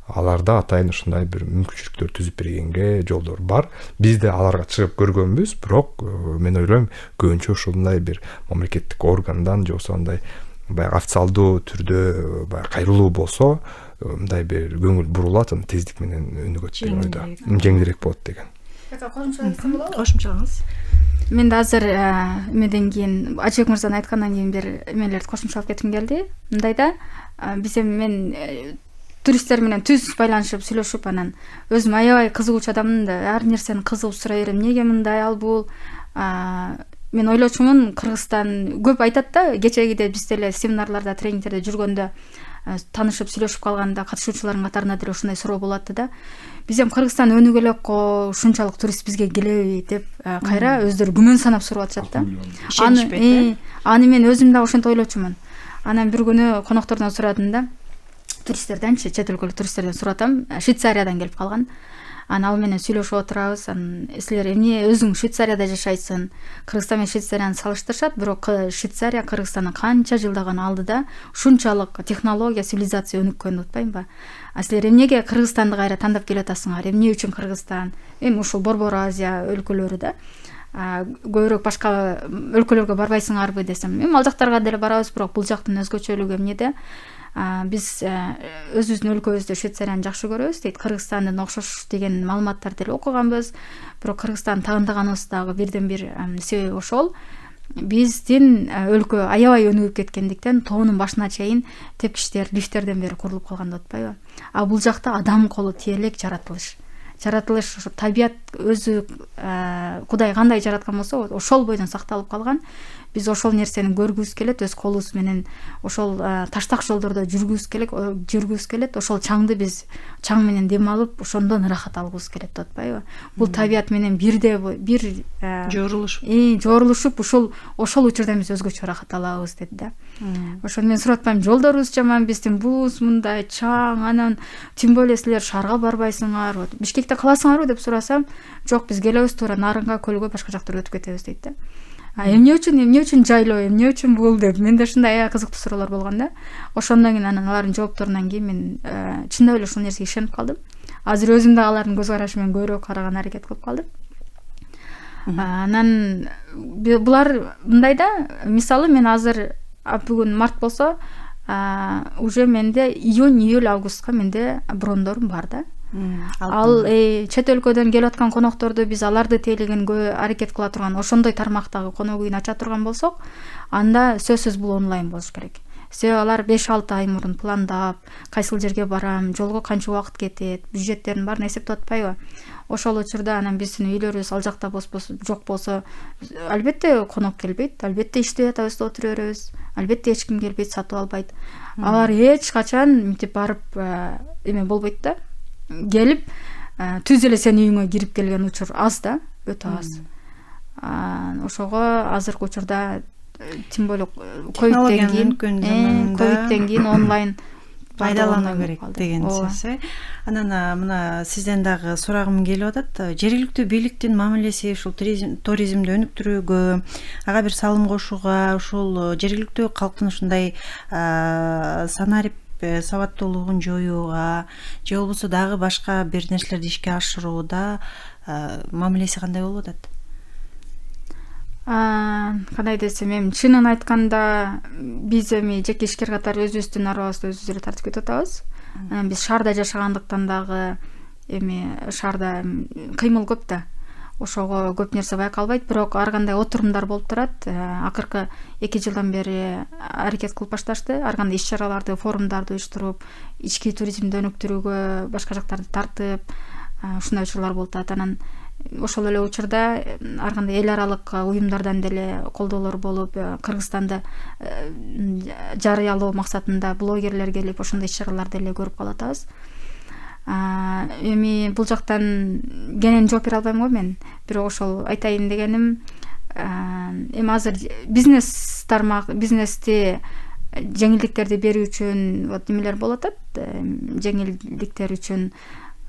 [SPEAKER 3] аларда атайын ушундай бир мүмкүнчүлүктөр түзүп бергенге жолдор бар. Биз да аларга чыгып көргөнбүз, бирок мен ойлойм көбүнчө ушундай бир мамлекеттик органдан же болбосо андай баягы официалдуу түрдө баягы кайрылуу болсо, мындай бир көңүл бурулат, анан тездик менен өнүгөт деген ойдо. Жеңилирээк болот деген.
[SPEAKER 2] Кошумчалаңыз.
[SPEAKER 4] Мен да азыр эмеден кийин Ажыбек мырзанын айткандан кийин бир эмелерди кошумчалап кетким келди. Мындайда биз эми мен туристтер менен түз байланышып сүйлөшүп, анан өзүм аябай кызыгуучу адаммын да, ар нерсени кызыгып сурай берем. Неге мындай, ал бул? Мен ойлочумун, Кыргызстан көп айтат да, кечегиде биз деле семинарларда, тренингтерде жүргөндө танышып сүйлөшүп калганда катышуучулардын катарында деле ушундай суроо болот да. Биз эми Кыргызстан өнүгө элек го, ушунчалык турист бизге келеби деп кайра өздөрү күмөн санап сурап атышат да. Аны мен өзүм да ошентип ойлочумун. Анан бир күнү коноктордон сурадым да, туристтерденчи, чет өлкөлүк туристтерден суратам, Швейцариядан келип калган. анан ал менен сүйлөшүп отурабыз. Анан силер эмне өзүң Швейцарияда жашайсың, Кыргызстан менен Швейцарияны салыштырышат, бирок Швейцария Кыргызстандан канча жылдаган алдыда ушунчалык технология, цивилизация өнүккөн деп атпаймынбы? А силер эмнеге Кыргызстанды кайра тандап келе атасыңар? Эмне үчүн Кыргызстан? Эми ушул Борбор Азия өлкөлөрү да. Көбүрөөк башка өлкөлөргө барбайсыңарбы десем, эми ал жактарга деле барабыз, бирок бул жактын өзгөчөлүгү эмнеде? Биз өзүбүздүн өлкөбүздө Швейцарияны жакшы көрөбүз дейт. Кыргызстандын окшош деген маалыматтарды деле окуганбыз. Бирок Кыргызстан тандыганыбыздагы бирден бир себеби ошол. Биздин өлкө аябай өнүгүп кеткендиктен тоонун башына чейин тепкичтер, лифттерден бери курулуп калган деп атпайбы? А бул жакта адам колу тие элек жаратылыш, табият өзү Кудай кандай жараткан болсо ошол бойдон сакталып калган. Биз ошол нерсени көргүбүз келет, өз колубуз менен ошол таштак жолдордо жүргүбүз келет, ошол чаңды биз чаң менен дем алып, ошондон ырахат алгыбыз келет деп атпайбы? Бул табият менен бир жорулушуп, ошол учурда биз өзгөчө ырахат алабыз деди да. Ошону мен сурап атпайм, жолдорубуз жаман, биздин бууз мындай чаң, анан тем более силер шаарга барбайсыңар, Бишкекте каласыңарбы деп сурасам, жок, биз келебиз, туура Нарынга, Көлгө, башка жактарга өтүп кетебиз дейт да. Эмне үчүн жайлоо, эмне үчүн бул деп менде ушундай кызыктуу суроолор болгон да. Ошондон кийин анан алардын жоопторунан кийин мен чындап эле ушул нерсеге ишенип калдым. Азыр өзүм да алардын көз карашы менен көбүрөөк караган аракет кылып калдым. Анан булар мындай да, мисалы мен азыр бүгүн март болсо, уже менде июнь, июль, августка менде брондорум бар да. Ал чет өлкөдөн келип аткан конокторду биз аларды тейлегенге аракет кыла турган ошондой тармактагы конок үйүн ача турган болсок, анда сөзсүз бул онлайн болуш керек. Себеби алар 5-6 ай мурун пландап, кайсыл жерге барам, жолго канча убакыт кетет, бюджеттерин баарын эсептеп атпайбы? Ошол учурда анан биздин үйлөрүбүз ал жакта жок болсо, албетте конок келбейт, албетте иштеп атабыз да отура беребиз, албетте эч ким келбейт, сатып албайт. Алар эч качан мынтип барып эме болбойт да. Келип түз эле сенин үйүңө кирип келген учур аз да, өтө аз. Ошого азыркы учурда тем более ковидтен кийин онлайн
[SPEAKER 2] пайдалануу керек деген сөз. Анан мына сизден дагы сурагым келип атат. Жергиликтүү бийликтин мамилеси ушул туризмди өнүктүрүүгө, ага бир салым кошууга, ушул жергиликтүү калктын ушундай санарип сабаттуулугун жоюуга, же болбосо дагы башка бир нерселерди ишке ашырууда мамилеси кандай болуп атат?
[SPEAKER 4] Кандай десем, эми чынын айтканда биз эми жеке ишкер катары өзүбүздүн арбабызды өзүбүз эле тартып кетип атабыз. Анан биз шаарда жашагандыктан дагы эми шаарда кыймыл көп да. Ошого көп нерсе байкалбайт, бирок ар кандай отурумдар болуп турат. Акыркы 2 жылдан бери аракет кылып башташты. Ар кандай иш-чараларды, форумдарды уюштуруп, ички туризмди өнүктүрүүгө башка жактарды тартып, ушундай учурлар болуп атат. Анан ошол эле учурда ар кандай эл аралык уюмдардан деле колдоолор болуп, Кыргызстанды жарыялоо максатында блогерлер келип, ошондой иш-чараларды деле көрүп калатабыз. Эми бул жактан кенен жооп бере албайм го мен, бирок ошол айтайын дегеним, эми азыр бизнести жеңилдиктерди берүү үчүн вот немелер болуп атат. Жеңилдиктер үчүн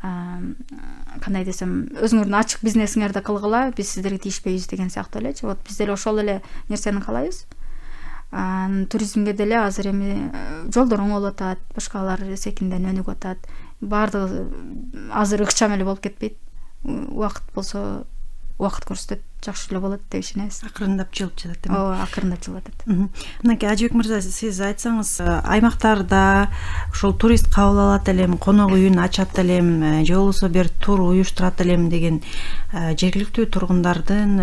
[SPEAKER 4] кандай десем, өзүңөрдүн ачык бизнесиңерди кылгыла, биз сиздерге тийишпейбиз деген сыяктуу элечи. Вот биз деле ошол эле нерсени каалайбыз. Туризмге деле азыр эми жолдор оңолуп атат, башкалар секинден өнүгүп атат. Баардыгы азыр ыкчам эле болуп кетпейт. Убакыт болсо убакыт көрсөтөт, жакшы эле болот деп ишенебиз.
[SPEAKER 2] Акырындап жылып жатат.
[SPEAKER 4] Ооба, акырындап жылып атат.
[SPEAKER 2] Мынакей Ажыбек мырза, сиз айтсаңыз, аймактарда ошол турист кабыл алат элем, конок үйүн ачат элем, же болбосо бир тур уюштурат элем деген жергиликтүү тургундардын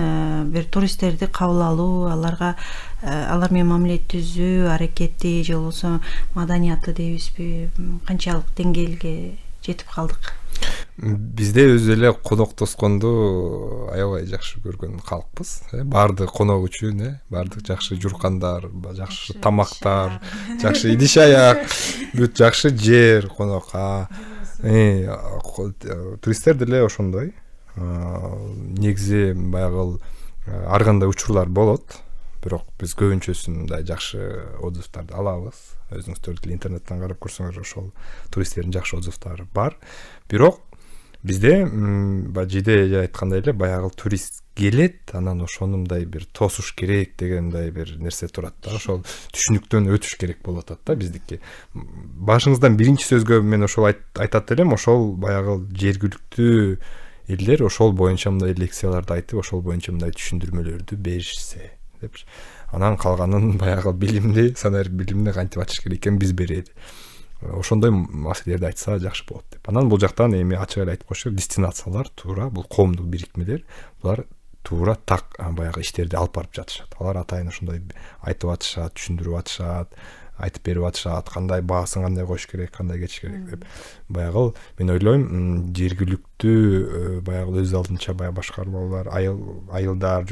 [SPEAKER 2] бир туристтерди кабыл алуу, алар менен мамиле түзүү аракети, же болбосо маданияты дейбизби, канчалык деңгээлге жетип калдык?
[SPEAKER 3] Бизде өзү эле конок тосконду аябай жакшы көргөн калкпыз. Баардык конок үчүн, баардык жакшы журкандар, жакшы тамактар, жакшы идиш аяк, бүт жакшы жер конокко. Туристтер деле ошондой. Негизи баягы ар кандай учурлар болот, бирок биз көбүнчөсүн мындай жакшы отзывдарды алабыз. Өзүңүздөр интернеттен карап көрсөңөр ошол туристтердин жакшы отзывдары бар. Бирок бизде жиде айткандай эле баягы турист келет, анан ошону мындай бир тосуш керек деген мындай бир нерсе турат да, ошол түшүнүктөн өтүш керек болуп атат да биздики. Башыңыздан биринчи сөзгө мен ошол айтат элем, ошол баягы жергиликтүү элдер ошол боюнча мындай лекцияларды айтып, ошол боюнча мындай түшүндүрмөлөрдү беришсе деп. Анан калганын баягы билимди, санарип билимди кантип ачыш керек экенин биз берели. Ошондой маселелерди айтса жакшы болот деп. Анан бул жактан эми ачык эле айтып коюш, дестинациялар туура бул коомдук бирикмелер, булар туура так баягы иштерди алып барып жатышат. Алар атайын ошондой айтып атышат, түшүндүрүп атышат, айтып берип атышат, кандай баасын кандай коюш керек, кандай кетиш керек деп. Баягы мен ойлойм, жергиликтүү баягы өз алдынча баягы башкармалар, айылдар,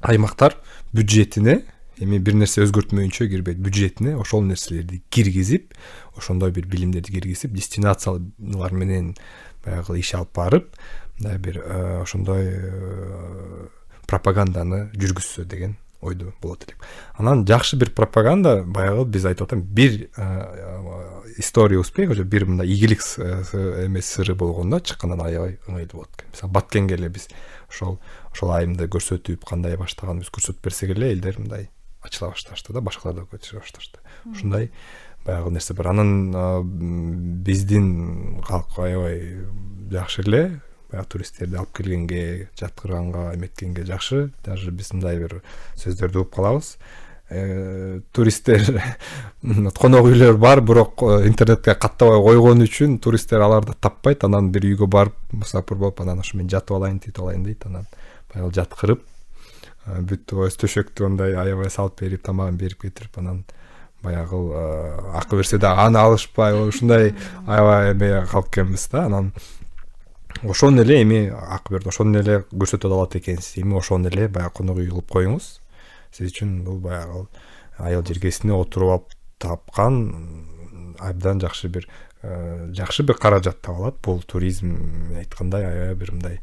[SPEAKER 3] аймактар бюджетине эми бир нерсе өзгөртмөйүнчө кирбейт, бюджетине ошол нерселерди киргизип, ошондой бир билимдерди киргизип, дестинациялар менен баягы иш алып барып, мындай бир ошондой пропаганданы жүргүзсө деген ойду болот элек. Анан жакшы бир пропаганда баягы биз айтып атам, бир история успеха, же бир мындай ийгилик эмес сыры болгондо чыккандан аябай ыңгайлуу болот экен. Мисалы Баткенге эле биз ошол айымды көрсөтүп, кандай баштаганыбызды көрсөтүп берсек эле элдер мындай ачыла башташты да, башкалар да көтөрө башташты. Ушундай баягы нерсе бар. Анан биздин калк аябай жакшы эле, баягы туристтерди алып келгенге, жаткырганга, эметкенге жакшы. Даже биз мындай бир сөздөрдү угуп калабыз. Туристтер конок үйлөр бар, бирок интернетке каттабай койгон үчүн туристтер аларды таппайт. Анан бир үйгө барып, мусафир болуп, анан ошо мен жатып алайын, титип алайын дейт. Анан баягы жаткырып, бүт өз төшөктү андай аябай салып берип, тамагын берип кетирип, анан баягы акы берсе да аны алышпай, ушундай аябай эме калып келебиз да. Анан ошону эле эми акы берди, ошону эле көрсөтө алат экенсиз. Эми ошону эле баягы конок үй кылып коюңуз. Сиз үчүн бул баягы айыл жергесине отуруп алып тапкан абдан жакшы бир каражат табылат. Бул туризм айткандай аябай бир мындай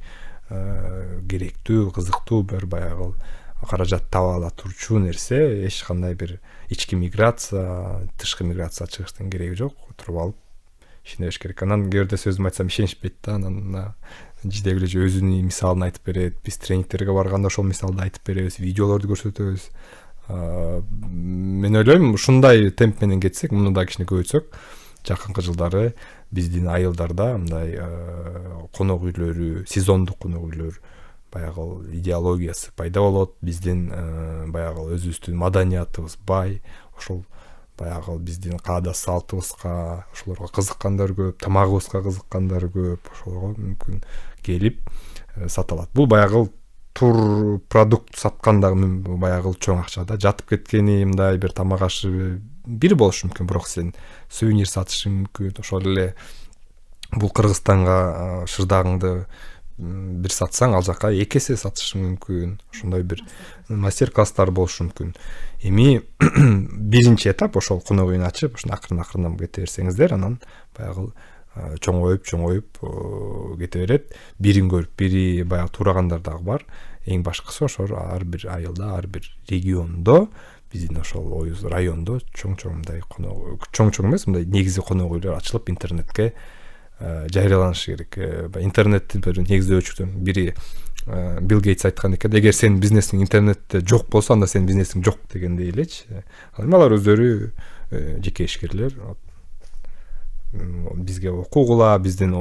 [SPEAKER 3] керектүү, кызыктуу бир баягы каражат таба ала турчу нерсе. Эч кандай бир ички миграция, тышкы миграция чыгыштын кереги жок. Отуруп алып ишенебиш керек. Анан кээде сөзүм айтсам ишенишпейт да. Анан жидегиле өзүнүн мисалын айтып берет. Биз тренингтерге барганда ошол мисалды айтып беребиз, видеолорду көрсөтөбүз. Мен ойлойм, ушундай темп менен кетсек, муну да кичине көбөйтсөк, жакынкы жылдары биздин айылдарда мындай конок үйлөрү, сезондук конок үйлөр баягы идеологиясы пайда болот. Биздин баягы өзүбүздүн маданиятыбыз бай, ошол баягы биздин каада салтыбызга, ошолорго кызыккандар көп, тамагыбызга кызыккандар көп, ошолорго мүмкүн келип саталат. Бул баягы тур продукт сатканда баягы чоң акча да. Жатып кеткени мындай бир тамак ашы бир болушу мүмкүн, бирок сен сувенир сатышың мүмкүн. Ошол эле бул Кыргызстанга шырдагыңды бир сатсаң, ал жака 2 эсе сатышың мүмкүн. Ошондой бир мастер-класстар болушу мүмкүн. Эми биринчи этап ошол конок үйүн ачып, ошону акырын кете берсеңиздер, анан баягы чоңоюп кете берет. Бирин көрүп, бири баягы туурагандар дагы бар. Эң башкысы ошол ар бир айылда, ар бир региондо, биздин ошол оюз райондо чоң мындай конок, чоң эмес, мындай негизи конок үйлөр ачылып интернетке жарыяланышы керек. Интернеттин бир негиздөөчүсү бири Билл Гейтс айткан экен, эгер сенин бизнесиң интернетте жок болсо, анда сенин бизнесиң жок дегендей элечи. Алар өздөрү жеке ишкерлер, бизге окуу кыла, биздин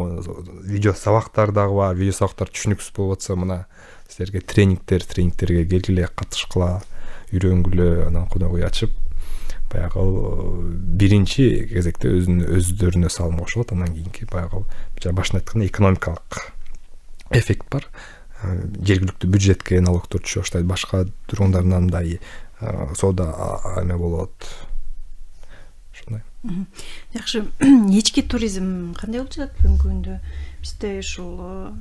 [SPEAKER 3] видео сабактар дагы бар. Видео сабактар түшүнүксүз болуп атса, мына силерге тренингтерге келгиле, катышкыла, үйрөнгүлө, анан конок үй ачып баягы биринчи кезекте өздөрүнө салым кошулат. Анан кийинки баягы башында айткандай экономикалык эффект бар. Жергиликтүү бюджетке налогдор түшөт, башка тургундарынан мындай соода эме болот. Ошондой.
[SPEAKER 2] Жакшы, ички туризм кандай болуп жатат бүгүнкү күндө? Бизде ушул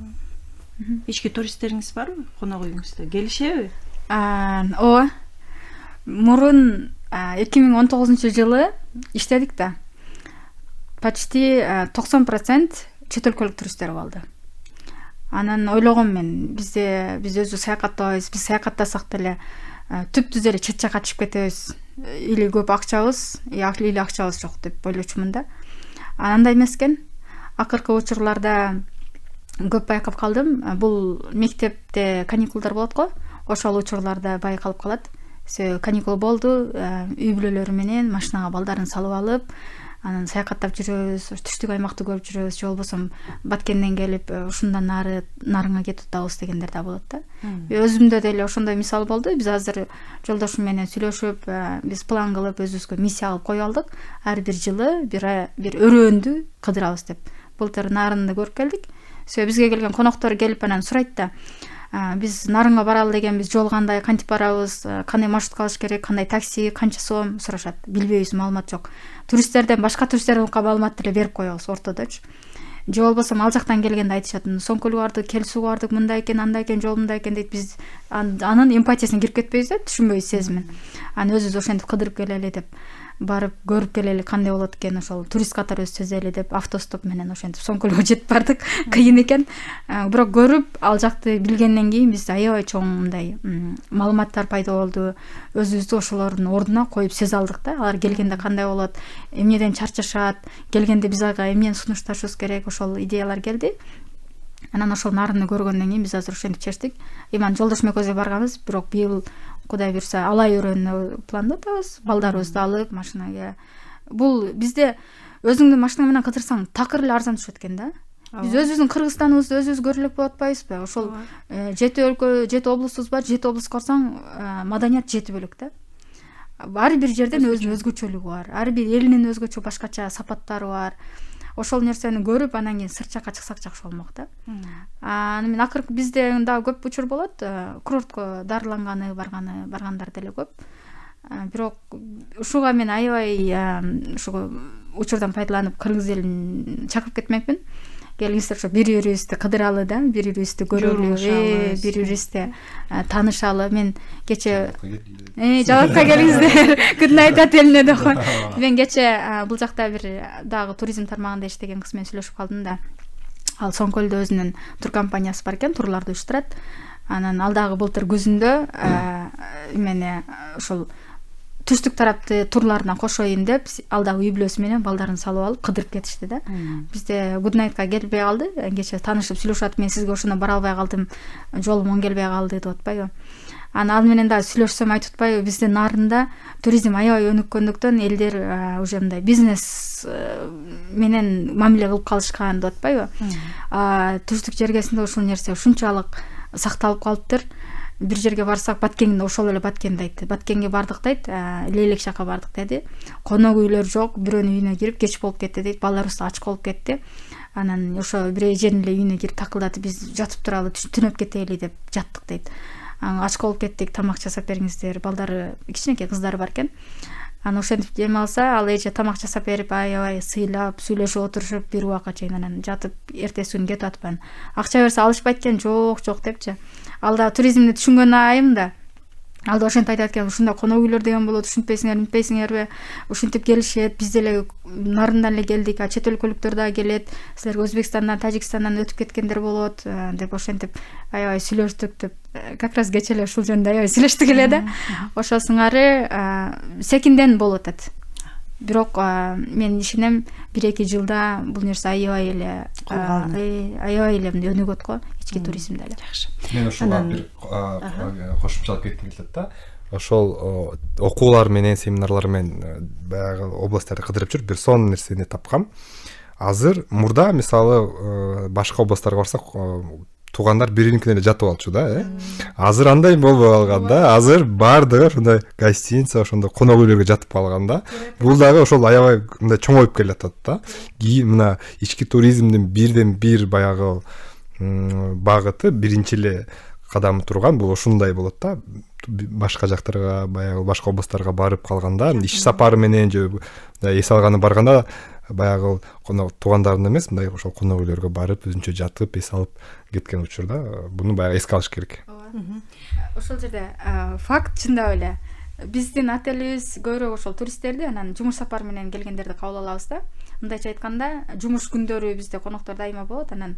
[SPEAKER 2] ички туристтериңиз барбы? Конок үйүңүздө келишеби?
[SPEAKER 4] Ооба. Мурун 2019 жылы иштедик да. Почти 90% чет өлкөлүк туристтер болду. Анан ойлогом мен, биз өзү саякаттабайбыз, биз саякаттасак деле түптүз эле чет жака чыгып кетебиз. Или көп акчабыз, или акчабыз жок деп ойлочумун да. Андай эмес экен. акыркы учурларда көп байкап калдым. Бул мектепте каникулдар болот го. Ошол учурларда байкалып калат. Каникул болду, үй бүлөлөрү менен машинага балдарын салып алып, анан саякаттап жүрөбүз, түштүк аймакты көрүп жүрөбүз, же болбосо Баткенден келип ушундан нарыңа кетип атабыз дегендер да болот да. Өзүмдө деле ошондой мисал болду. Биз азыр жолдошум менен сүйлөшүп, биз план кылып өзүбүзгө миссия кылып кое алдык. Ар бир жылы бир өрөөндү кыдырабыз деп. Былтыр нарынды көрүп келдик. Бизге келген коноктор келип анан сурайт да. Биз нарынга баралы дегенбиз, жол кандай, кантип барабыз, кандай маршрутка алыш керек, кандай такси, канча сом сурашат. Билбейбиз, маалымат жок. Башка туристтерден маалымат деле берип коебуз ортодочу. Же болбосо ал жактан келгенде айтышат, Соңкөлгө бардык, Келсууга бардык, мындай экен, андай экен, жол мындай экен дейт. Биз анын эмпатиясына кирип кетпейбиз да, түшүнбөйбүз сезимин. Анан өзүбүз ошентип кыдырып келели деп, барып көрүп келели кандай болот экен, ошол турист катары түзели деп автостоп менен ошентип Соңкөлгө жетип бардык. Кыйын экен. Бирок көрүп, ал жакты билгенден кийин биз аябай чоң мындай маалыматтар пайда болду. Өзүбүздү ошолордун ордуна коюп сезе алдык да. Алар келгенде кандай болот, эмнеден чарчашат, келгенде биз ага эмнени сунушташыбыз керек, ошол идеялар келди. Анан ошол нарынды көргөндөн кийин биз азыр ошентип чечтик. Иман жолдошум экөөбүз барганбыз, бирок быйыл Кудай буйрса алай өрөөнү пландап атабыз. Балдарыбызды алып машинага. Бул бизде өзүңдүн машинаң менен кыдырсаң такыр эле арзан түшөт экен да. Биз өзүбүздүн Кыргызстаныбызды өзүбүз көрө элек болуп атпайбызбы? Ошол 7 өлкө, 7 облустубуз бар, 7 облус көрсөң маданият 7 бөлөк да. Ар бир жерден өзүнүн өзгөчөлүгү бар. Ар бир элинин өзгөчө башкача сапаттары бар. Ошол нерсени көрүп, анан кийин сырт жакка чыксак жакшы болмок да. Анан мен акыркы бизде дагы көп учур болот. Курортко дарыланганы, баргандар деле көп. Бирок ушуга мен аябай ушуга учурдан пайдаланып кыргыз элин чакырып кетмекмин. Келиңиздер ошо бири-бирибизди кыдыралы да, бири-бирибизди көрөлү, бири-бирибизди таанышалы. Мен кече Жалатка келиңиздер, good night отелине деп. Мен кече бул жакта бир дагы туризм тармагында иштеген кыз менен сүйлөшүп калдым да. Ал Соңкөлдө өзүнүн тур компаниясы бар экен, турларды уюштурат. Анан ал дагы былтыр күзүндө эмени ошол түштүк тарапты турларына кошоюн деп, ал дагы үй бүлөсү менен балдарын салып алып кыдырып кетишти да. Бизде good nightка келбей калды. Кече таанышып сүйлөшүп атып, мен сизге ошондо бара албай калдым, жолум оң келбей калды деп атпайбы. Ал менен дагы сүйлөшсөм айтып атпайбы, бизде нарында туризм аябай өнүккөндүктөн элдер уже мындай бизнес менен мамиле кылып калышкан деп атпайбы. Түштүк жергесинде ушул нерсе ушунчалык сакталып калыптыр. Бир жерге барсак, Баткенде ошол эле Баткенде айтты. Баткенге бардык дейт, Лейлек жака бардык деди. Конок үйлөр жок, бирөөнүн үйүнө кирип кеч болуп кетти дейт. Балдарыбыз ач болуп кетти. Анан ошо бир жердин эле үйүнө кирип такылдатып, биз жатып туралы түнөп кетели деп жаттык дейт. Ач болуп кеттик, тамак жасап бериңиздер. Балдары кичинекей кыздары бар экен. Анан ошентип дем алса, ал эже тамак жасап берип, аябай сыйлап, сүйлөшүп отурушуп бир убакка чейин анан жатып, эртеси күнү кетип атпан. Акча берсе алышпайт экен, жок депчи. Ал да туризмди түшүнгөн айым да. Ал да ошентип айтат экен, ушундай конок үйлөр деген болот, ушинтпейсиңерби? Ушинтип келишет. Биз деле нарындан эле келдик, чет өлкөлүктөр да келет. Силерге Өзбекстандан, Тажикстандан өтүп кеткендер болот деп ошентип аябай сүйлөштүк деп. Как раз кече эле ушул жөнүндө аябай сүйлөштүк эле да. Ошол сыңары секинден болуп атат. Бирок мен ишенем, 1-2 жылда бул нерсе аябай эле өнүгөт го, ички туризмде эле.
[SPEAKER 2] Жакшы.
[SPEAKER 3] Мен ошого бир кошумчалап кетким келет да. Ошол окуулар менен, семинарлар менен баягы областтарды кыдырып жүрүп бир сонун нерсени тапкам. Азыр мурда мисалы башка областтарга барсак, туугандар биринин жатып алчу да, Азыр андай болбой калган да. Азыр баардыгы ушундай гостиница, ошондой конок үйлөргө жатып калган да. Бул дагы ошол аябай мындай чоңоюп келатат да. Мына ички туризмдин бирден бир баягы багыты, биринчи эле кадамы турган бул ушундай болот да. Башка жактарга, баягы башка областтарга барып калганда, иш сапары менен же эс алганы барганда, баягы туугандарым эмес, мындай ошол конок үйлөргө барып, өзүнчө жатып, эс алып кеткен учурда, буну баягы эске алыш керек.
[SPEAKER 4] Ошол жерде факт чындап эле. Биздин отелибиз көбүрөөк ошол туристтерди, анан жумуш сапары менен келгендерди кабыл алабыз да. Мындайча айтканда, жумуш күндөрү бизде коноктор дайыма болот, анан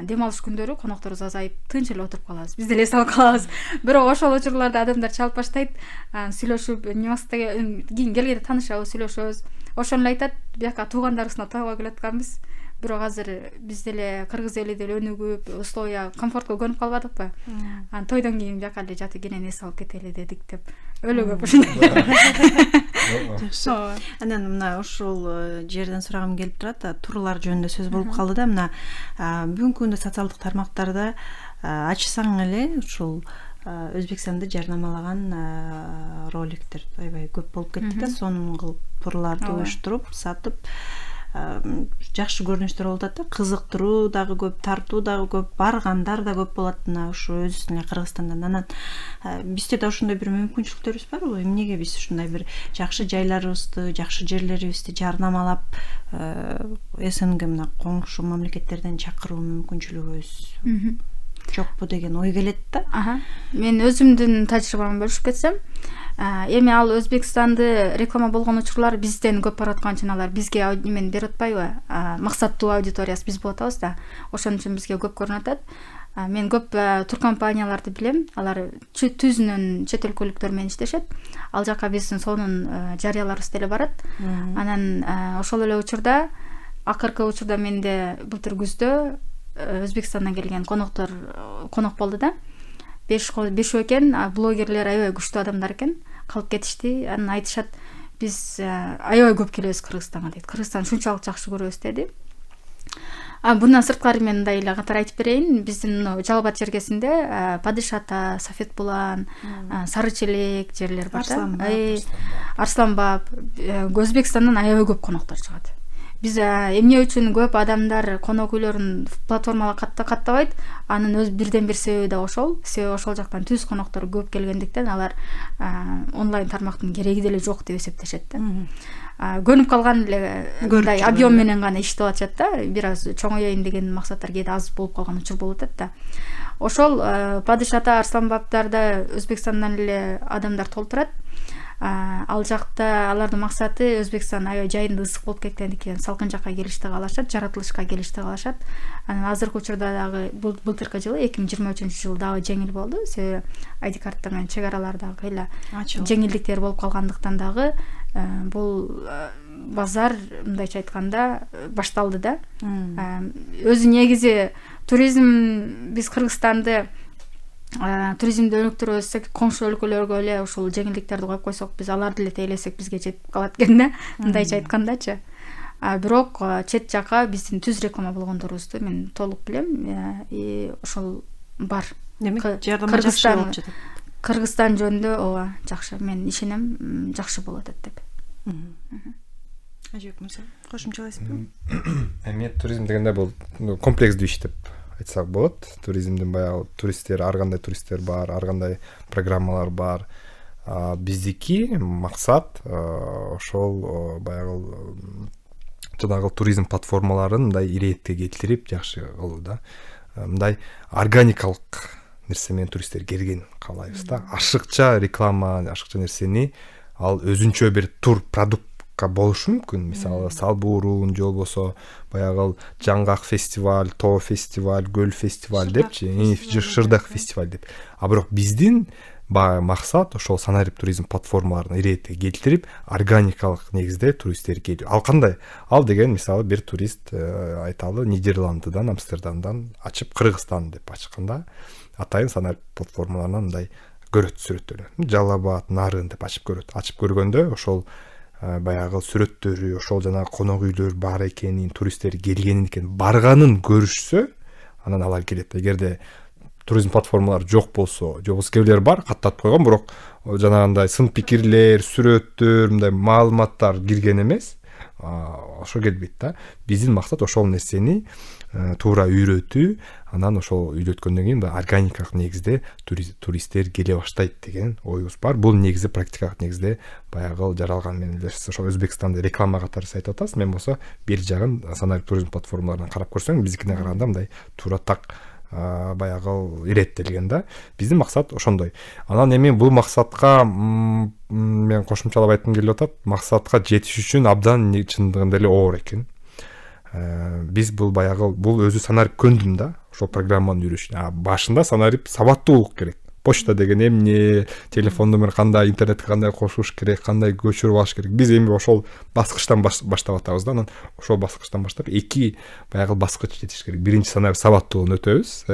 [SPEAKER 4] дем алыш күндөрү конокторубуз азайып, тынч эле отуруп калабыз. Биз деле эс алып калабыз. Бирок ошол учурларда адамдар чалып баштайт, сүйлөшүп, кийин келгенде таанышабыз, сүйлөшөбүз. Ошону эле айтат, бияка туугандарыбыздын тоого келатканбыз. бирок азыр биз деле кыргыз эли деле өнүгүп условия комфортко көнүп калбадыкпы. Анан тойдон кийин бияка эле жатып кенен эс алып кетели дедик деп өлө көп ушундай.
[SPEAKER 2] Жакшы. Анан мына ушул жерден сурагым келип турат. Турлар жөнүндө сөз болуп калды да. Мына бүгүнкү күндө социалдык тармактарда ачсаң эле ушул Өзбекстанды жарнамалаган роликтер аябай көп болуп кетти да. Сонун кылып турларды уюштуруп, сатып жакшы көрүнүштөр болуп атат да. Кызыктыруу дагы көп, тартуу дагы көп, баргандар да көп болот мына ушу өзүбүздүн Кыргызстандан. Анан бизде да ошондой бир мүмкүнчүлүктөрүбүз барбы? Эмнеге биз ушундай бир жакшы жайларыбызды, жакшы жерлерибизди жарнамалап, СНГ мына коңшу мамлекеттерден чакыруу мүмкүнчүлүгүбүз жокпу деген ой келет да.
[SPEAKER 4] Мен өзүмдүн тажрыйбамды бөлүшүп кетсем, эми ал Өзбекстанды реклама болгон учурлар бизден көп бараткан үчүн алар бизге эмени берип атпайбы? Максаттуу аудиториясы биз болуп атабыз да. Ошон үчүн бизге көп көрүнүп атат. Мен көп туркомпанияларды билем. Алар түзүнөн чет өлкөлүктөр менен иштешет. Ал жака биздин сонун жарыяларыбыз деле барат. Анан ошол эле учурда акыркы учурда менде былтыр күздө Өзбекстандан келген конок болду да. 5 экен, блогерлер аябай күчтүү адамдар экен. Калып кетишти. Анан айтышат, биз аябай көп келебиз Кыргызстанга дейт. Кыргызстан шунчалык жакшы көрөбүз деди. Bundan сырткары мен мындай эле катар айтып берейин. Биздин Жалал-Абад жергесинде Падышата, Сафет Булан, Сары Челек жерлер бар да. Арсланбаб. Өзбекстандан аябай көп коноктор чыгат. Биз эмне үчүн көп адамдар конок үйлөрүн платформага каттабайт? Анын өз бирден бир себеби да ошол. Себеби ошол жактан түз коноктор көп келгендиктен алар онлайн тармактын кереги деле жок деп эсептешет да. Көнүп калган эле мындай объем менен гана иштеп атышат да. Бир аз чоңоёйн деген максаттар кээде аз болуп калган учур болуп атат да. Ошол Падышата, Арсланбабдарда Өзбекстандан эле адамдар толтурат. Ал жакта алардын максаты Өзбекстан аябай жайында ысык болуп кеткендиктен салкын жакка келишти каалашат, жаратылышка келишти каалашат. Анан азыркы учурда дагы былтыркы жылы 2023-жылы дагы жеңил болду. Себеби айди карта менен чек аралар дагы эле жеңилдиктер болуп калгандыктан дагы бул базар мындайча айтканда башталды да. Өзү негизи туризм биз Кыргызстанды туризмди өнүктүрүп өссөк, коңшу өлкөлөргө эле ушул жеңилдиктерди коюп койсок, биз аларды эле тейлесек бизге жетип калат экен да. Мындайча айткандачы. Бирок чет жака биздин түз реклама болгондорубузду мен толук билем. Ошол бар.
[SPEAKER 2] Демек, жардама жакшы болуп жатат.
[SPEAKER 4] Кыргызстан жөнүндө ооба жакшы. Мен ишенем, жакшы болот деп.
[SPEAKER 2] Ажек мырза, кошумчалайсызбы?
[SPEAKER 3] Эми туризм дегенде бул комплекстүү иш деп айтсак болот. Туризмдин баягы туристтер, ар кандай туристтер бар, ар кандай программалар бар. Биздики максат ошол баягы жанагы туризм платформаларын мындай иретке келтирип жакшы кылуу да. Мындай органикалык нерсе менен туристтер келген каалайбыз да. Ашыкча реклама, ашыкча нерсени ал өзүнчө бир тур продукт болушу мүмкүн. Мисалы, Салбуурун же болбосо баягы Жаңгак фестиваль, Тоо фестиваль, Көл фестиваль депчи, Шырдак фестиваль деп. Бирок биздин максат ошол санарип туризм платформаларын иретке келтирип, органикалык негизде туристтер келүү. Ал кандай? Ал деген мисалы бир турист айталы Нидерландыдан, Амстердамдан ачып Кыргызстан деп ачканда, атайын санарип платформаларынан мындай көрөт сүрөттөрү. Жалал-Абад, Нарын деп ачып көрөт. Ачып көргөндө ошол баягы сүрөттөрү, ошол жана конок үйлөр бар экенин, туристтер келгенин экен барганын көрүшсө, анан алар келет. Эгерде туризм платформалары жок болсо, же болбосо кээ бар, каттатып койгон, бирок жанагындай сын пикирлер, сүрөттөр, мындай маалыматтар кирген эмес, ошо келбейт да. Биздин максат ошол нерсени туура үйрөтүү, анан ошол үйрөткөндөн кийин органикалык негизде туристтер келе баштайт деген оюбуз бар. Бул негизи практикалык негизде баягы жаралган менен ошол Өзбекстанды реклама катары айтып атасыз. Мен болсо бир жагын санарип туризм платформаларынан карап көрсөң, биздикине караганда мындай туура так баягы иреттелген да. Биздин максат ошондой. Анан эми бул максатка мен кошумчалап айткым келип атат. Максатка жетиш үчүн абдан чындыгында эле оор экен. Биз бул баягы бул өзү санарип көндүм да, ошол программаны үйрөшүн. Башында санарип сабаттуулук керек. почта деген эмне, телефон номер кандай, интернетке кандай кошуш керек, кандай көчүрүп алыш керек. Биз эми ошол баскычтан баштап атабыз да. Анан ошол баскычтан баштап эки баягы баскыч жетиш керек. Биринчи санап сабаттуулугун өтөбүз,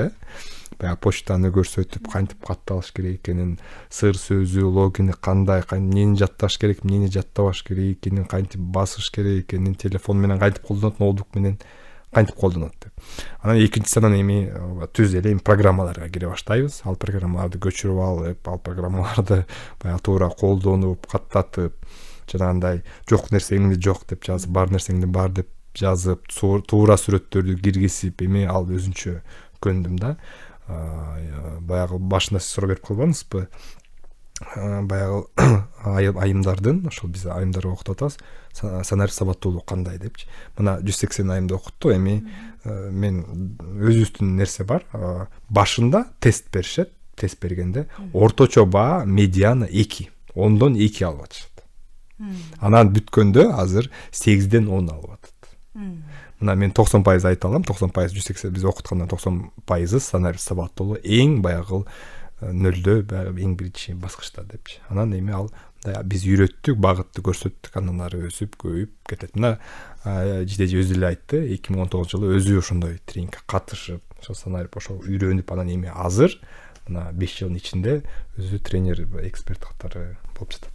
[SPEAKER 3] баягы почтаны көрсөтүп, кантип катталыш керек экенин, сыр сөзү, логини кандай, эмнени жатташ керек, эмнени жаттабаш керек экенин, кантип басыш керек экенин, телефон менен кантип колдонот, ноутбук менен кантип колдонот деп. Анан экинчисинен эми түз эле эми программаларга кире баштайбыз. Ал программаларды көчүрүп алып, ал программаларды баягы туура колдонуп, каттатып, жанагындай жок нерсеңди жок деп жазып, бар нерсеңди бар деп жазып, туура сүрөттөрдү киргизип, эми ал өзүнчө көндүм да. Баягы башында сиз суроо берип калбаңызбы? Баягы айымдардын, ошол биз айымдарга окутуп атабыз, санарип сабаттуулугу кандай депчи. Мына 180 айымды окутту. Эми мен өзүбүздүн нерсе бар. Башында тест беришет. Тест бергенде орточо баа медиана 2. 10дон 2 алып атышат. Анан бүткөндө азыр 8ден 10 алып атат. Мына мен 90% айта алам. 90% 180 биз окуткандан 90% санарип сабаттуулугу эң баягы нөлдө, эң биринчи баскычта депчи. Анан эми ал биз үйрөттүк, багытты көрсөттүк, андан ары өсүп, көбөйүп кетет. Мына жидеже өзү эле айтты, 2019 жылы өзү ошондой тренингке катышып, ошо санарип ошол үйрөнүп, анан эми азыр мына 5 жылдын ичинде өзү тренер, эксперт катары болуп жатат.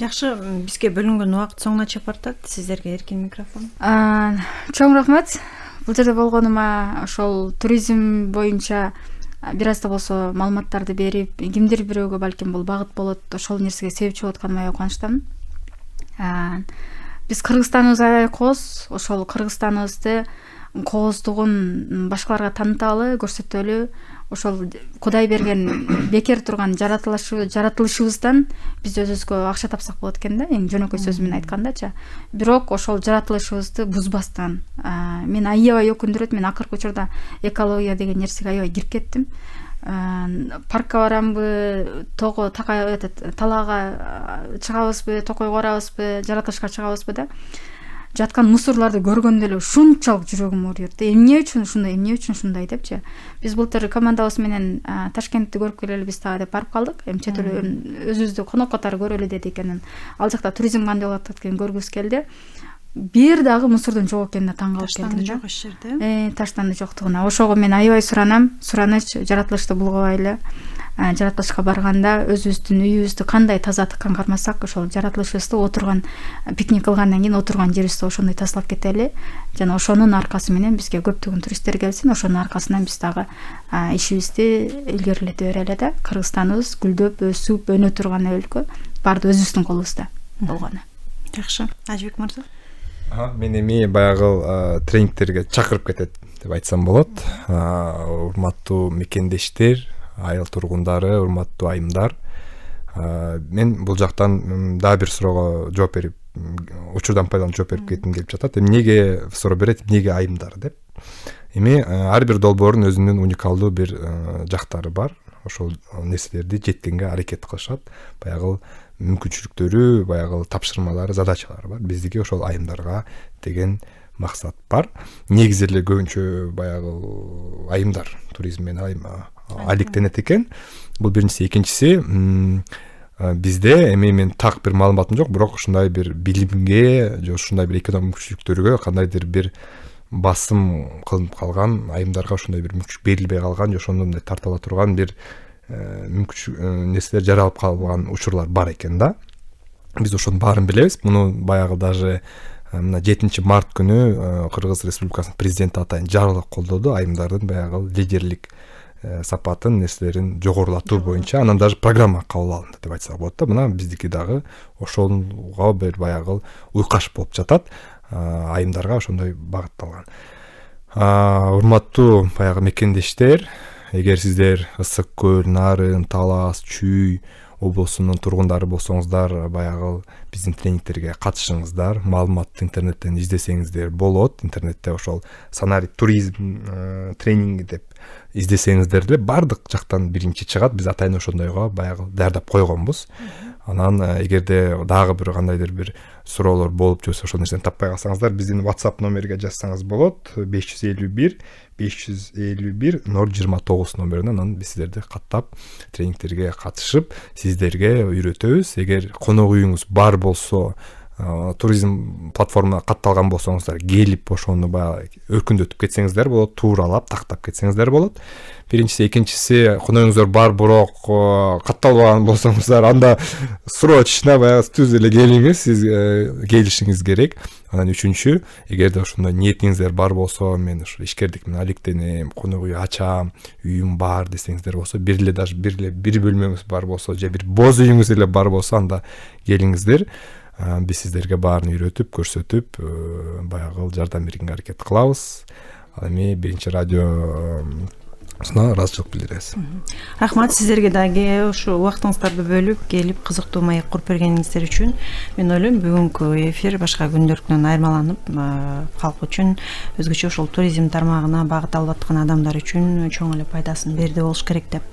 [SPEAKER 2] Жакшы, бизге бөлүнгөн убакыт соңуна чыгып бартат. Сиздерге эркин микрофон.
[SPEAKER 4] Чоң рахмат. Бул жерде болгонума, ошол туризм боюнча бир аз да болсо маалыматтарды берип, кимдир бирөөгө балким бул багыт болот, ошол нерсеге себепчи болуп атканыма аябай кубанычтамын. Биз Кыргызстаныбыз аябай кооз, ошол Кыргызстаныбызды кооздугун башкаларга тааныталы, көрсөтөлү. Ошол Кудай берген бекер турган жаратылышыбыздан биз өзүбүзгө акча тапсак болот экен да, эң жөнөкөй сөзү менен айткандачы. Бирок ошол жаратылышыбызды бузбастан мен аябай өкүндүрөт. Мен акыркы учурда экология деген нерсеге аябай кирип кеттим. Паркка барамбы, талаага чыгабызбы, токойго барабызбы, жаратылышка чыгабызбы да, жаткан мусорларды көргөндө эле ушунчалык жүрөгүм ооруйт. Эмне үчүн ушундай депчи. Биз былтыр командабыз менен Ташкентти көрүп келели биз таа деп барып калдык. Эми чет эл өзүбүздү конок катары көрөлү дедик энен. Ал жакта туризм кандай болот экенин көргүбүз келди. Бир дагы мусордун жок экенине таң калып келдим да.
[SPEAKER 2] Таштанды жок эч жерде.
[SPEAKER 4] Таштанды жоктугуна. Ошого мен аябай сураныч, жаратылышты булгабайлы. Жаратылышка барганда өзүбүздүн үйүбүздү кандай таза тыккан кармасак, ошол жаратылышыбызды отурган, пикник кылгандан кийин отурган жерибизди ошондой тазалап кетели. Жана ошонун аркасы менен бизге көптөгөн туристтер келсин, ошонун аркасынан биз дагы ишибизди илгерилете берели да. Кыргызстаныбыз гүлдөп, өсүп, өнө турган өлкө, баары өзүбүздүн колубузда болгону.
[SPEAKER 2] Жакшы. Ажыбек мырза.
[SPEAKER 3] Мен эми баягы тренингтерге чакырып кетет деп айтсам болот. Урматтуу мекендештер, айыл тургундары, урматтуу айымдар. Мен бул жактан дагы бир суроого жооп берип, учурдан пайдаланып жооп берип кетким келип жатат. Эмнеге суроо берет, эмнеге айымдар деп. Эми ар бир долбоордун өзүнүн уникалдуу бир жактары бар. Ошол нерселерди жеткенге аракет кылышат. Баягы мүмкүнчүлүктөрү, баягы тапшырмалары, задачалары бар. Биздики ошол айымдарга деген максат бар. Негизи эле көбүнчө баягы айымдар туризм менен алектенет экен. Бул биринчиси. Экинчиси, бизде эми мен так бир маалыматым жок, бирок ушундай бир билимге же ушундай бир экономик мүмкүнчүлүктөргө кандайдыр бир басым кылынып калган, айымдарга ошондой бир мүмкүнчүлүк берилбей калган же ошондон тартыла турган бир нерселер жаралып калган учурлар бар экен да. Биз ошонун баарын билебиз. Муну баягы даже мына 7 март күнү Кыргыз Республикасынын президенти атайын жарлык колдоду айымдардын баягы лидерлик сапатын, нерселерин жогорулатуу боюнча. Анан даже программа кабыл алынды деп айтсак болот да. Мына биздики дагы ошого бир баягы уйкаш болуп жатат. Айымдарга ошондой багытталган. Урматтуу баягы мекендештер, эгер сиздер Ысык көл, Нарын, Талас, Чүй облусунун тургундары болсоңуздар, баягы биздин тренингтерге катышыңыздар. Маалыматты интернеттен издесеңиздер болот. Интернетте ошол санарип туризм тренинги деп издесеңиздер деле бардык жактан биринчи чыгат. Биз атайын ошондойго баягы даярдап койгонбуз. Анан эгерде дагы бир кандайдыр бир суроолор болуп жүрсө, ошол нерсени таппай калсаңыздар, биздин WhatsApp номерге жазсаңыз болот. 551 029 номеринен, анан биз сиздерди каттап тренингтерге катышып, сиздерге үйрөтөбүз. Эгер конок үйүңүз бар болсо, туризм платформасына катталган болсоңуздар, келип ошону баягы өркүндөтүп кетсеңиздер болот, тууралап тактап кетсеңиздер болот. Биринчиси, экинчиси, коногуңуздар бар, бирок катталбаган болсоңуздар, анда срочно баягы түз эле келиңиз, сиз келишиңиз керек. Анан үчүнчү, эгерде ошондой ниетиңиздер бар болсо, мен ушу ишкерлик менен алектенем, конок үй ачам, үйүм бар десеңиздер болсо, бир бөлмөңүз бар болсо, же бир боз үйүңүз эле бар болсо, анда келиңиздер. Биз сиздерге баарын үйрөтүп, көрсөтүп, баягы жардам берүүгө аракет кылабыз. Ал эми биринчи радиосуна ыраазычылык билдиребиз.
[SPEAKER 2] Рахмат сиздерге дагы ушу убактыңыздарды бөлүп келип кызыктуу маек куруп бергениңиздер үчүн. Мен ойлойм, бүгүнкү эфир башка күндөркүнөн айырмаланып, калк үчүн, өзгөчө ошол туризм тармагына багыт алып аткан адамдар үчүн чоң эле пайдасын берди болуш керек деп.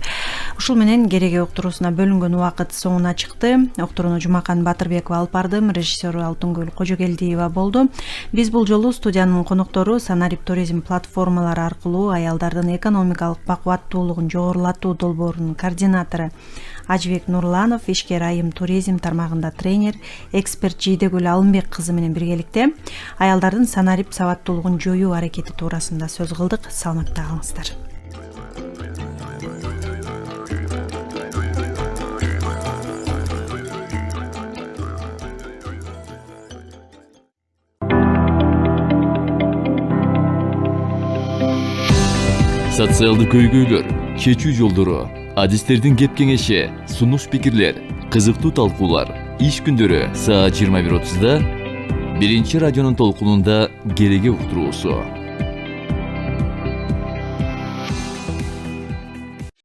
[SPEAKER 2] Ушул менен кереге уктуруусуна бөлүнгөн убакыт соңуна чыкты. Уктурууну Жумакан Батырбекова алып бардым, режиссеру Алтынгүл Кожогелдиева болду. Биз бул жолу студиянын коноктору Санарип туризм платформалары аркылуу аялдардын экономикалык бакубаттуулугун жогорулатуу долбоорунун координатору Ажыбек Нурланов, ишкер айым туризм тармагында тренер, эксперт Жийдегүл Алымбек кызы менен биргеликте аялдардын санарип сабаттуулугун жоюу аракети туурасында сөз кылдык. Саламатта калыңыздар.
[SPEAKER 1] Социалдык көйгөйлөр, чечүү жолдору, адистердин кеп кеңеши, сунуш пикирлер, кызыктуу талкуулар. Иш күндөрү саат 21:30 биринчи радионун толкунунда кереге уктуруусу.